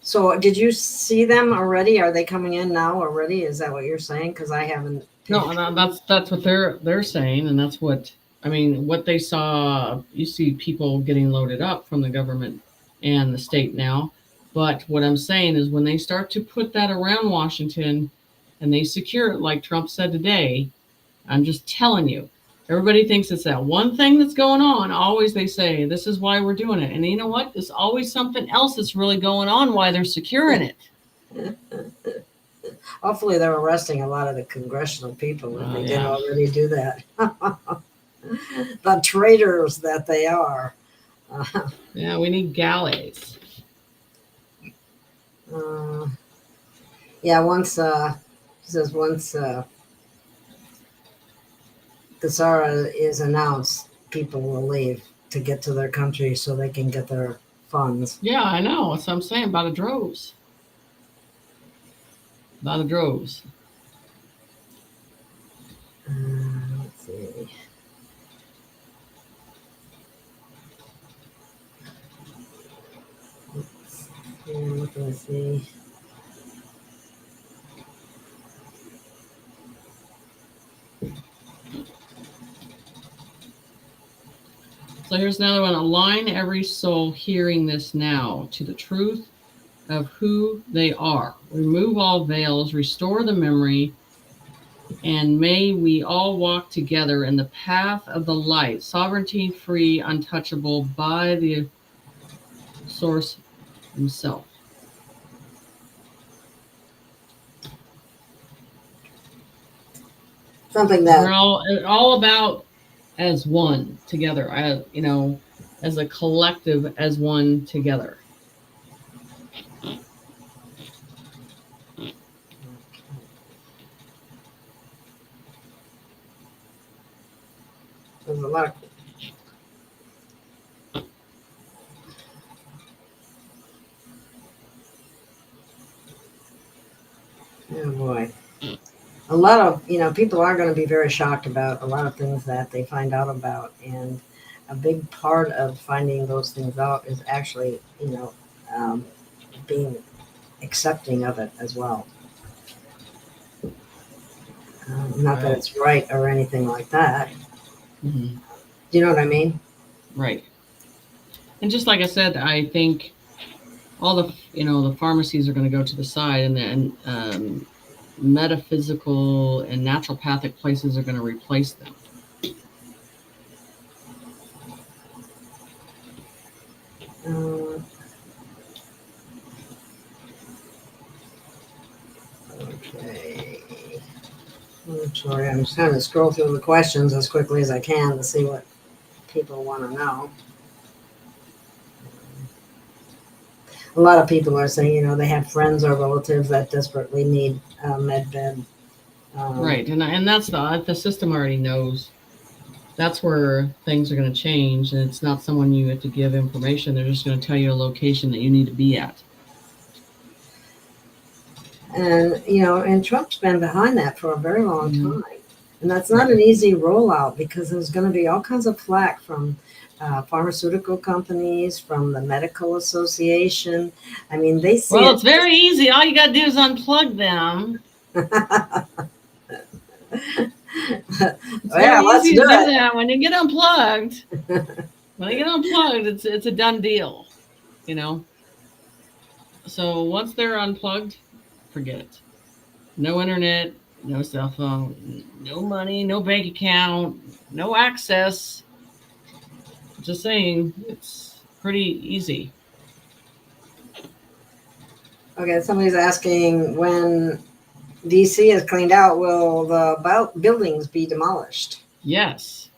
So did you see them already? Are they coming in now already? Is that what you're saying? Because I haven't. No, that's what they're saying, and that's what what they saw. You see people getting loaded up from the government and the state now. But what I'm saying is when they start to put that around Washington and they secure it, like Trump said today, I'm just telling you, everybody thinks it's that one thing that's going on. Always they say, this is why we're doing it. And you know what? There's always something else that's really going on why they're securing it. Hopefully they're arresting a lot of the congressional people if they didn't already do that. The traitors that they are. Yeah, we need galleys. Yeah, once Gasara is announced, people will leave to get to their country so they can get their funds. Yeah, I know. That's what I'm saying. By the droves. By the droves. Let's see. What do I see? So here's another one. Align every soul hearing this now to the truth of who they are. Remove all veils, restore the memory, and may we all walk together in the path of the light, sovereignty, free, untouchable by the source himself. Something that We're all about as one together, as as a collective, as one together. there's a lot. Oh boy. A lot of people are going to be very shocked about a lot of things that they find out about, and a big part of finding those things out is actually um, being accepting of it as well. Not that it's right or anything like that. Mm-hmm. Do you know what I mean? Right. And just like I said, I think all the pharmacies are going to go to the side, and then metaphysical and naturopathic places are going to replace them. Okay. I'm sorry, I'm just trying to scroll through the questions as quickly as I can to see what people want to know. A lot of people are saying, they have friends or relatives that desperately need med bed. Right, and that's the system already knows. That's where things are going to change, and it's not someone you have to give information. They're just going to tell you a location that you need to be at. And Trump's been behind that for a very long Mhm. time. And that's not an easy rollout, because there's going to be all kinds of flack from pharmaceutical companies, from the medical association. I mean, they see Well, it's very easy. All you got to do is unplug them. It's very let's easy do to do it. that. When you get unplugged, it's a done deal, So once they're unplugged, forget it. No internet, no cell phone, no money, no bank account, no access. Just saying, it's pretty easy. Okay, somebody's asking, when DC is cleaned out, will the buildings be demolished? Yes.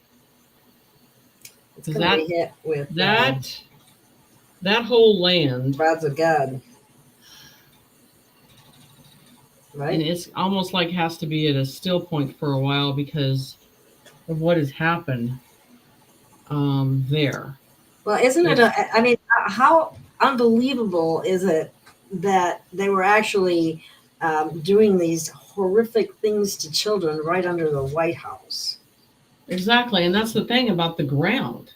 It's going to be hit with that whole land, rods of God, right? and it's almost like has to be at a still point for a while because of what has happened there. Well, isn't it? I mean, how unbelievable is it that they were actually doing these horrific things to children right under the White House? Exactly, and that's the thing about the ground.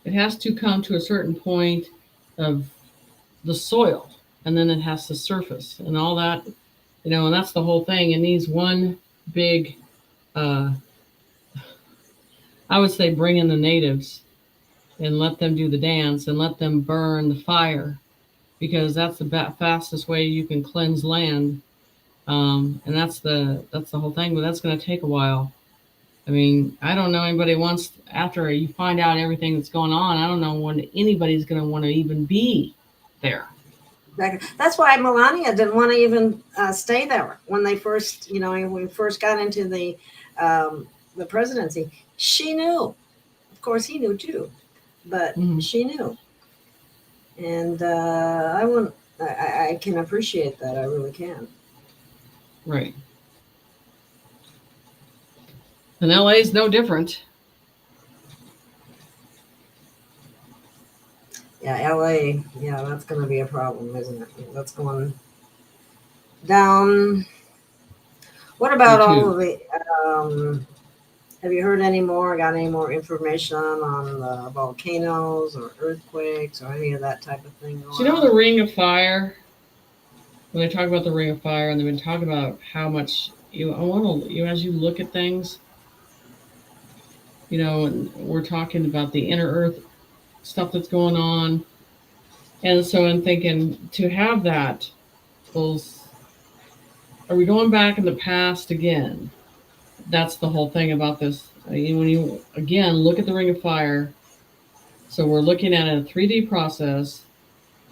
It has to come to a certain point of the soil, and then it has to surface, and all that, and that's the whole thing. It needs one big, I would say, bring in the natives and let them do the dance and let them burn the fire, because that's the fastest way you can cleanse land. And that's the whole thing, but that's going to take a while. I mean, I don't know anybody wants, after you find out everything that's going on, I don't know when anybody's going to want to even be there. That's why Melania didn't want to even stay there when they first, when we first got into the presidency. She knew. Of course, he knew too, but she knew. And I can appreciate that. I really can. Right. And LA is no different. Yeah, LA. Yeah, that's going to be a problem, isn't it? That's going down. What about all of the? Have you heard any more? Got any more information on the volcanoes or earthquakes or any of that type of thing? Do you know the Ring of Fire? When they talk about the Ring of Fire, and they've been talking about how much as you look at things, you know, and we're talking about the inner earth stuff that's going on. And so I'm thinking to have that, those, are we going back in the past again? That's the whole thing about this. When you, again, look at the Ring of Fire, so we're looking at a 3D process,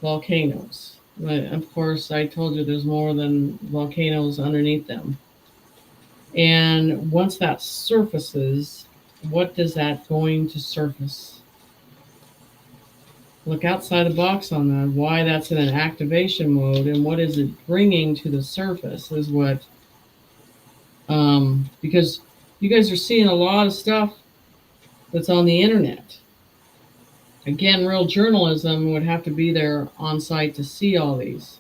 volcanoes. But of course, I told you there's more than volcanoes underneath them. And once that surfaces, what is that going to surface? Look outside the box on that. Why that's in an activation mode and what is it bringing to the surface is what, because you guys are seeing a lot of stuff that's on the internet. Again, real journalism would have to be there on site to see all these.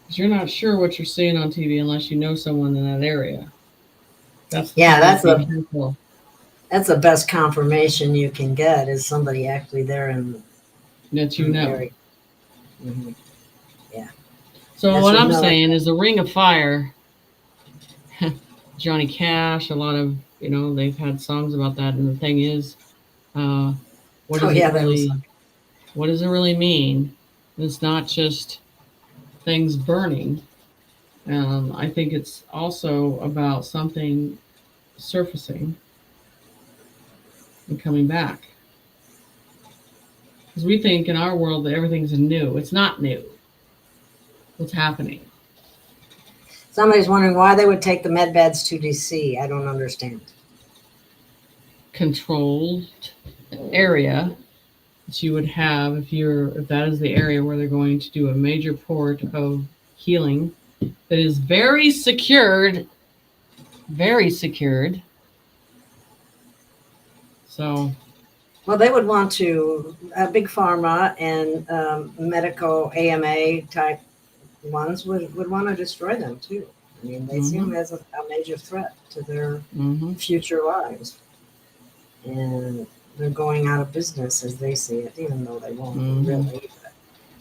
Because you're not sure what you're seeing on TV unless you know someone in that area. That's the Yeah, thing to be careful. that's the best confirmation you can get is somebody actually there in That you the know. area. Mhm. So Yes, what you I'm know it. saying is the Ring of Fire, Johnny Cash, a lot of, you know, they've had songs about that. And the thing is, what Oh does yeah, it that was. really, what does it really mean? It's not just things burning. I think it's also about something surfacing and coming back. Because we think in our world that everything's new. It's not new. What's happening? Somebody's wondering why they would take the med beds to DC. I don't understand. Controlled area that you would have if that is the area where they're going to do a major port of healing that is very secured. So Well, they would want to, big pharma and medical AMA type ones would want to destroy them too. I mean, they see them as a major threat to their future lives. And they're going out of business as they see it, even though they won't really. But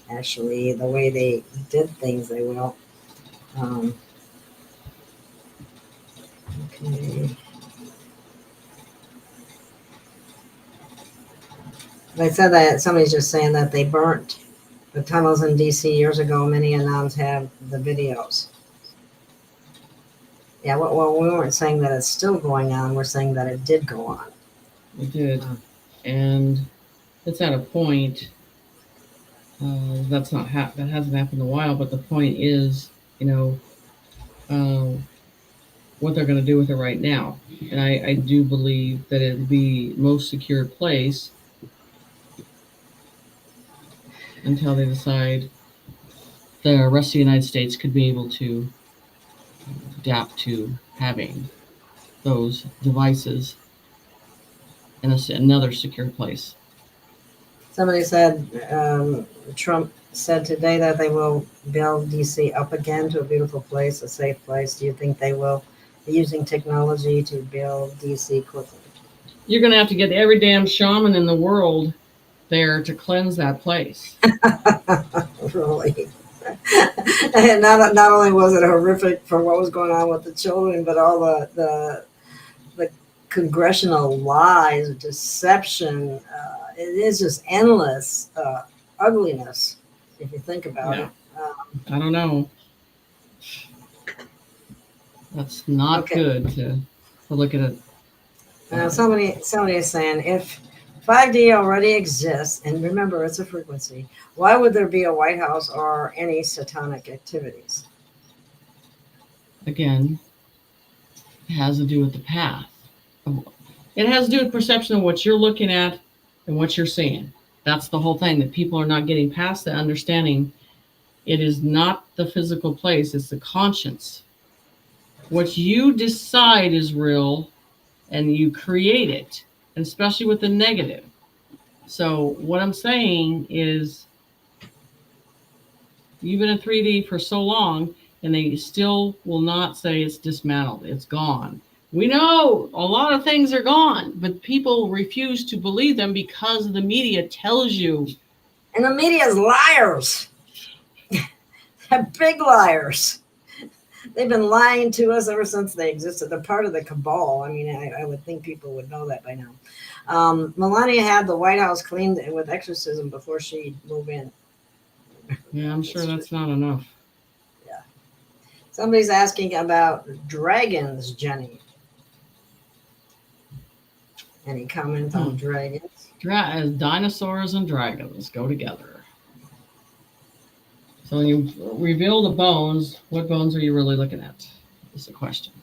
actually, the way they did things, they will. Okay. They said that somebody's just saying that they burnt the tunnels in DC years ago. Many anons have the videos. Yeah, well, we weren't saying that it's still going on. We're saying that it did go on. it did, and it's at a point that hasn't happened in a while. But the point is, you know, what they're going to do with it right now. And I do believe that it'll be most secure place until they decide the rest of the United States could be able to adapt to having those devices in another secure place. Somebody said Trump said today that they will build DC up again to a beautiful place, a safe place. Do you think they will be using technology to build DC quickly? You're going to have to get every damn shaman in the world there to cleanse that place. Really? And not only was it horrific for what was going on with the children, but all the congressional lies, deception. It is just endless ugliness if you think about it. I don't know. That's not good to look at it. Somebody is saying if 5D already exists, and remember it's a frequency, why would there be a White House or any satanic activities? Again, it has to do with the path. It has to do with perception of what you're looking at and what you're seeing. That's the whole thing, that people are not getting past the understanding. It is not the physical place, it's the conscience. What you decide is real and you create it, and especially with the negative. So what I'm saying is you've been in 3D for so long and they still will not say it's dismantled, it's gone. We know a lot of things are gone, but people refuse to believe them because the media tells you. And the media is liars. They're big liars. they've been lying to us ever since they existed. They're part of the cabal. I mean, I would think people would know that by now. Melania had the White House cleaned with exorcism before she moved in. Yeah, I'm sure that's not enough. Yeah. Somebody's asking about dragons, Jenny. Any comment on dragons? Dinosaurs and dragons go together. So when you reveal the bones, what bones are you really looking at? Is the question.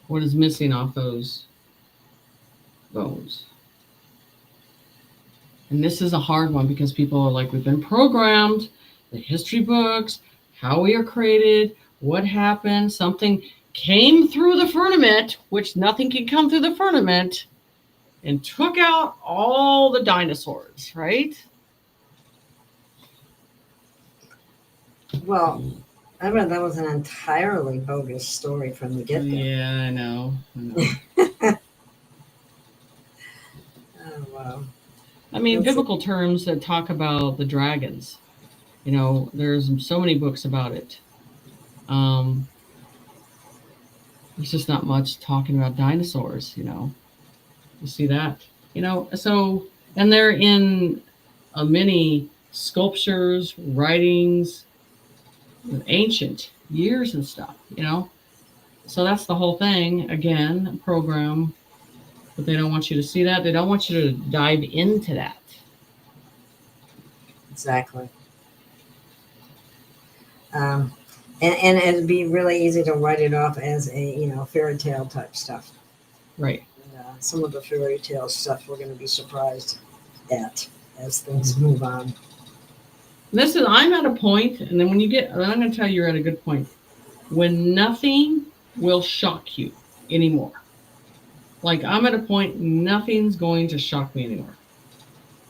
What is missing off those bones? And this is a hard one because people are like, we've been programmed, the history books, how we are created, what happened, something came through the firmament, which nothing can come through the firmament, and took out all the dinosaurs, right? Well, I read that was an entirely bogus story from the get-go. Yeah, I know. Oh, wow. I mean, biblical terms that talk about the dragons. You know, there's so many books about it. There's just not much talking about dinosaurs, you know. You see that? You know, so, and they're in many sculptures, writings, ancient years and stuff, you know. So that's the whole thing. Again, a program, but they don't want you to see that. They don't want you to dive into that. Exactly. And it'd be really easy to write it off as a fairy tale type stuff. Right. Some of the fairy tale stuff we're going to be surprised at as things move on. I'm at a point, and then I'm going to tell you you're at a good point, when nothing will shock you anymore. Like, I'm at a point, nothing's going to shock me anymore.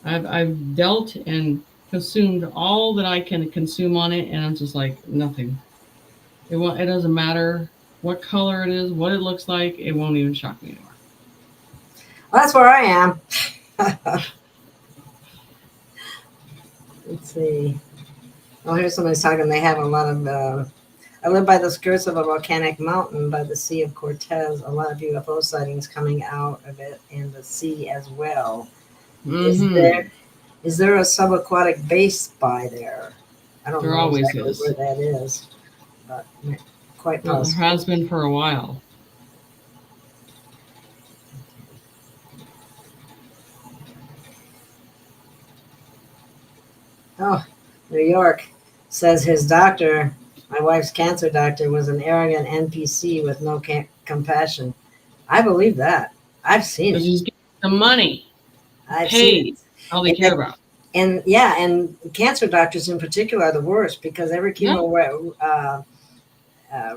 I've dealt and consumed all that I can consume on it, and I'm just like, nothing. It doesn't matter what color it is, what it looks like, it won't even shock me anymore. Well, that's where I am. Let's see. Oh, here's somebody's talking. They have a lot of. I live by the skirts of a volcanic mountain by the Sea of Cortez. A lot of UFO sightings coming out of it and the sea as well. Mm-hmm. Is there a subaquatic base by there? I don't know always exactly is. where that is, but quite possible. There has been for a while. Oh, New York says his doctor, my wife's cancer doctor, was an arrogant NPC with no compassion. I believe that. I've seen it. He's getting the money. I've seen it. All they care about. And cancer doctors in particular are the worst because every chemo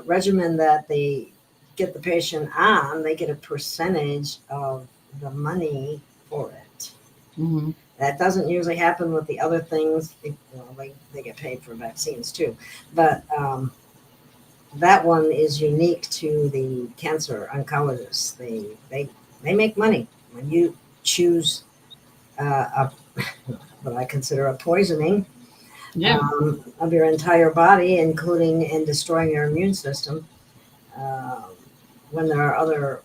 regimen that they get the patient on, they get a percentage of the money for it. Mm-hmm. That doesn't usually happen with the other things. They get paid for vaccines too, but that one is unique to the cancer oncologists. They make money when you choose what I consider a poisoning of your entire body, including in destroying your immune system. When there are other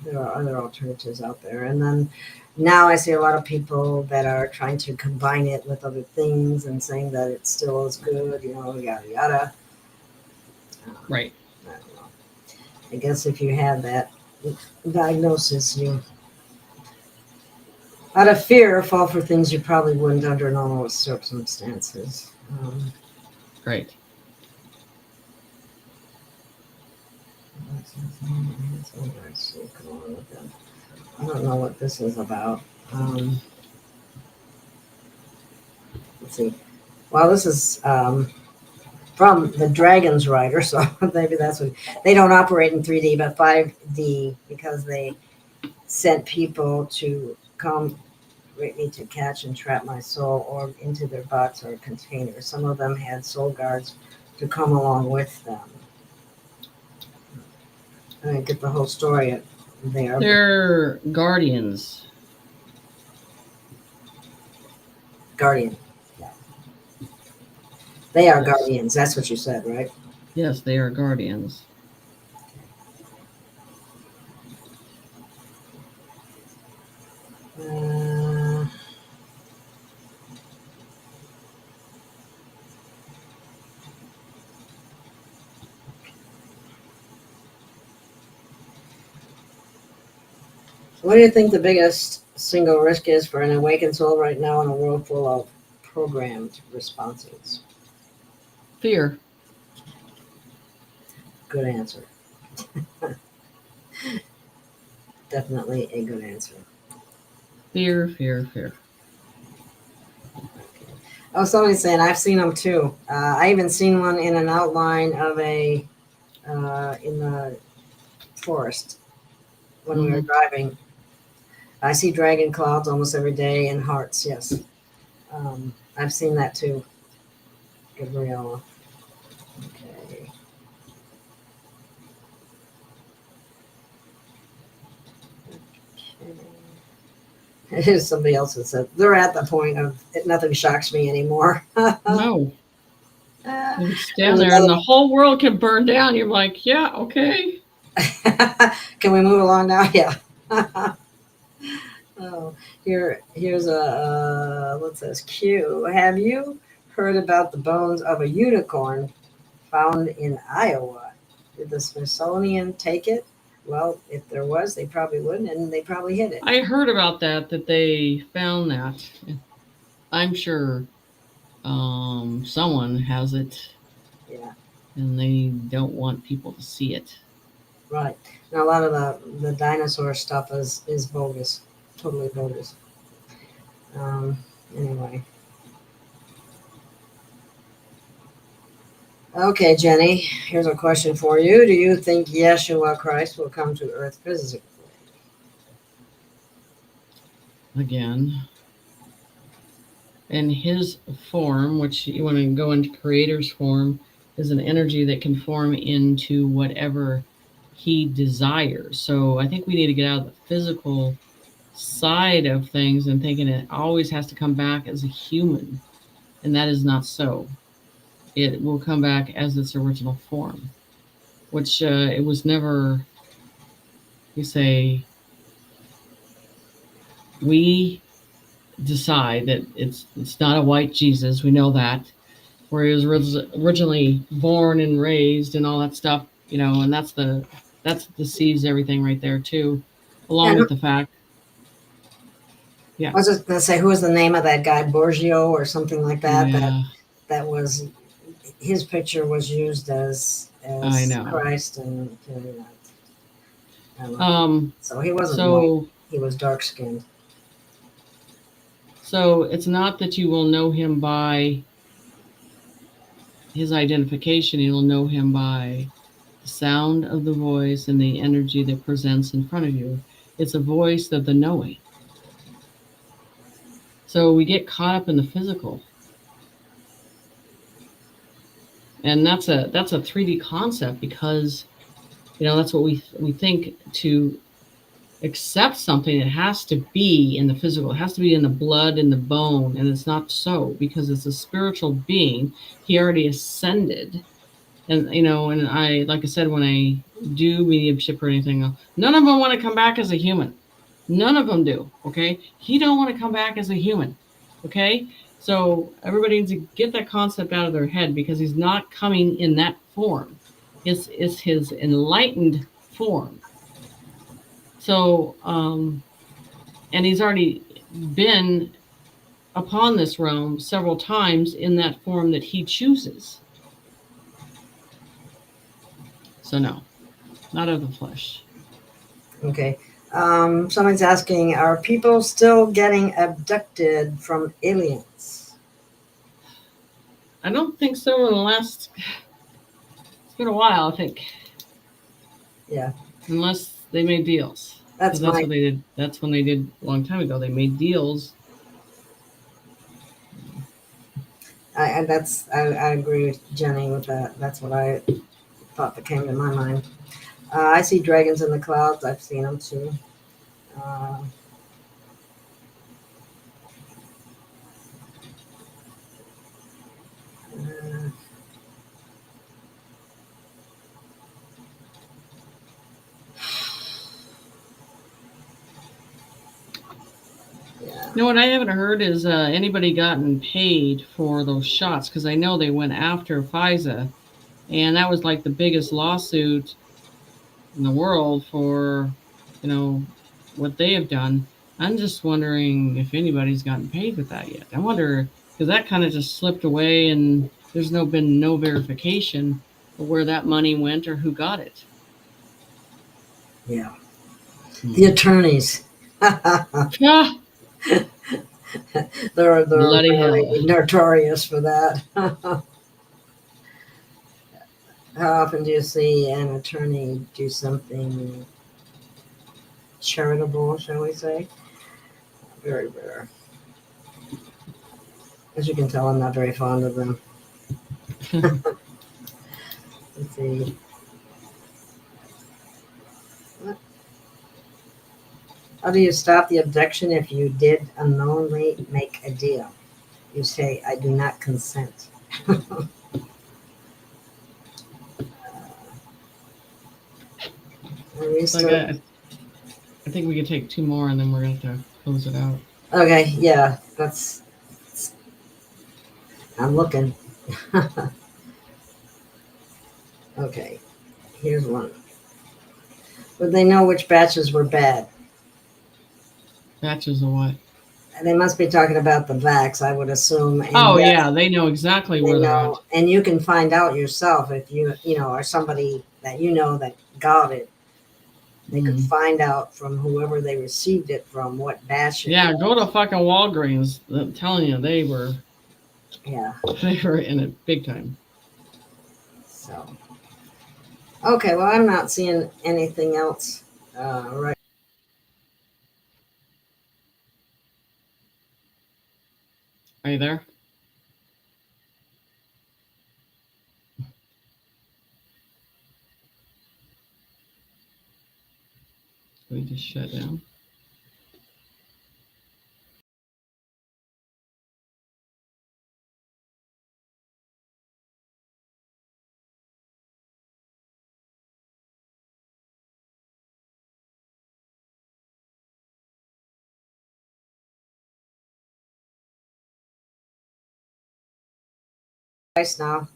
alternatives out there, and then. Now I see a lot of people that are trying to combine it with other things and saying that it still is good, yada, yada. Right. I don't know. I guess if you have that diagnosis, you, out of fear, fall for things you probably wouldn't under normal circumstances. Right. I don't know what this is about. Let's see. Well, this is from the Dragons writer, so maybe that's what they don't operate in 3D, but 5D because they sent people to come greatly to catch and trap my soul or into their box or container. Some of them had soul guards to come along with them. I didn't get the whole story there. They're guardians. Guardian. Yeah. They are Yes. guardians. That's what you said, right? Yes, they are guardians. Uh, what do you think the biggest single risk is for an awakened soul right now in a world full of programmed responses? Fear. Good answer. Definitely a good answer. Fear, fear, fear. Oh, somebody's saying I've seen them too. I even seen one in an outline of a in the forest when we were Mhm. driving. I see dragon clouds almost every day and hearts. Yes, I've seen that too, Gabriella. Okay. Here's somebody else that said they're at the point of nothing shocks me anymore. No. There's You can stand there and another the whole world can burn down. You're like, yeah, okay. one. Can we move along now? Yeah. Oh, here's a what says Q. Have you heard about the bones of a unicorn found in Iowa? Did the Smithsonian take it? Well, if there was, they probably wouldn't, and they probably hid it. I heard about that they found that. I'm sure someone has it Yeah, and they don't want people to see it. right. Now a lot of the dinosaur stuff is bogus, totally bogus. Um, anyway, okay, Jenny. Here's a question for you. Do you think Yeshua Christ will come to Earth physically? Again, in his form, which you want to go into creator's form, is an energy that can form into whatever he desires. So I think we need to get out of the physical side of things and thinking it always has to come back as a human. And that is not so. It will come back as its original form, which it was never, you say, we decide that it's not a white Jesus. We know that, where he was originally born and raised and all that stuff, and that's deceives everything right there too, along And with the fact, yeah, I was just gonna say, who was the name of that guy, Borgio or something like that? yeah, That was his picture was used I as know. Christ, and I don't know. Um, So he wasn't white; so he was dark skinned. so it's not that you will know him by his identification. You'll know him by the sound of the voice and the energy that presents in front of you. It's a voice of the knowing. So we get caught up in the physical, and that's a 3D concept because that's what we think. To accept something, it has to be in the physical, it has to be in the blood and the bone, and it's not so, because it's a spiritual being. He already ascended. And and I, like I said, when I do mediumship or anything, none of them want to come back as a human. None of them do. Okay, he don't want to come back as a human. Okay, so everybody needs to get that concept out of their head, because he's not coming in that form. It's his enlightened form. So and he's already been upon this realm several times in that form that he chooses. So no, not of the flesh. Okay. Someone's asking, are people still getting abducted from aliens? I don't think so. In the last, it's been a while, I think, Yeah, unless they made deals, because that's that's my. what they did. That's when they did a long time ago. They made deals. I agree with Jenny with that. That's what I thought that came to my mind. I see dragons in the clouds. I've seen them too. Uh, You know what I haven't heard is anybody gotten paid for those shots, because I know they went after FISA, and that was like the biggest lawsuit in the world for, you know, what they have done. I'm just wondering if anybody's gotten paid with that yet. I wonder, because that kind of just slipped away, and there's been no verification of where that money went or who got it. Yeah. The attorneys. Yeah. They're Bloody really hell. notorious for that. How often do you see an attorney do something charitable, shall we say? Very rare. As you can tell, I'm not very fond of them. Let's see. How do you stop the abduction if you did unknowingly make a deal? You say, I do not consent. Are we Like still- I think we could take 2 more and then we're going to have to close it out. Okay, yeah, that's. I'm looking. Okay, here's one. Would they know which batches were bad? Batches of what? They must be talking about the vax, I would assume. And Oh, yes, yeah, they know exactly they where they're know, and you can find out yourself if you know, or somebody that you know that got it. They could Mhm. find out from whoever they received it from what batch. at. Yeah, go to fucking Walgreens. I'm telling you, they were Yeah. in it big time. So. Okay, well, I'm not seeing anything else right. Are you there? We just shut down. Twice now.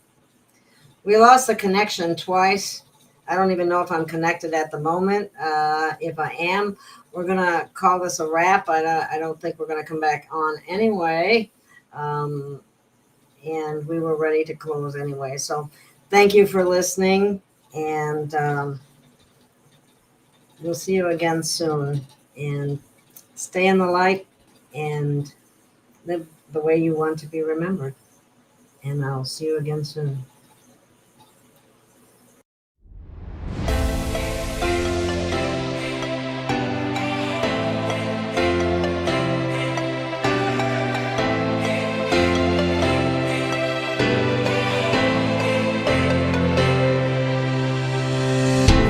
We lost the connection twice. I don't even know if I'm connected at the moment. If I am, we're gonna call this a wrap. I don't think we're gonna come back on anyway. And we were ready to close anyway. So thank you for listening, and we'll see you again soon. And stay in the light and live the way you want to be remembered. And I'll see you again soon.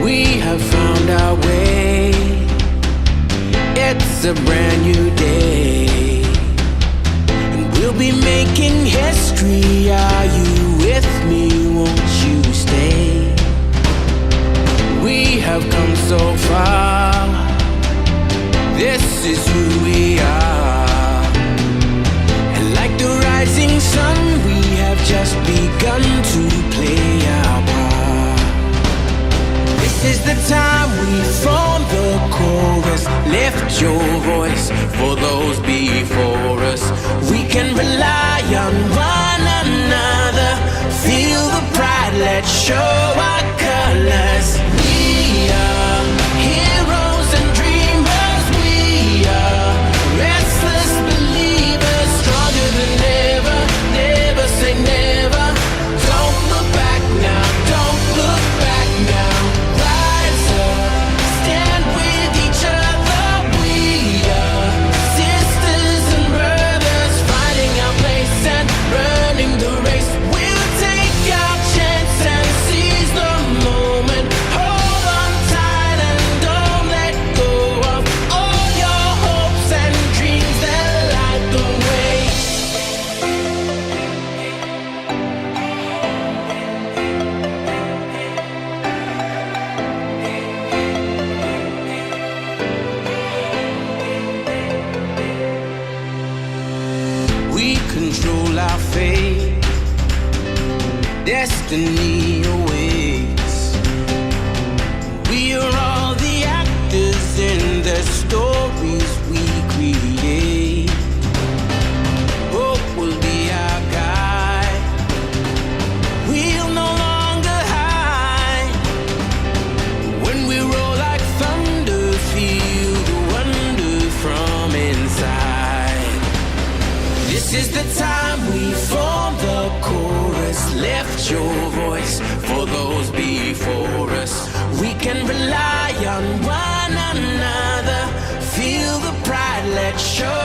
We have found our way. It's a brand new day, and we'll be making history. Are you with me? Won't you stay? We have come so far. This is who we are. And like the rising sun, we have just begun to play our part. This is the time we form the chorus. Lift your voice for those before us. We can rely on one another. Feel the pride, let's show our colors. We are heroes and dreamers. We are restless believers. Stronger than ever. Never say never. Don't look back now. Don't look back now. Rise up. Stand with each other. We are sisters and brothers. Finding our place and running the race. We'll take our chance and seize the destiny awaits. We are all the actors in the stories we create. Hope will be our guide. We'll no longer hide. When we roll like thunder, feel the wonder from inside. This is the time we form the chorus. Left your voice for those before us. We can rely on one another. Feel the pride, let's show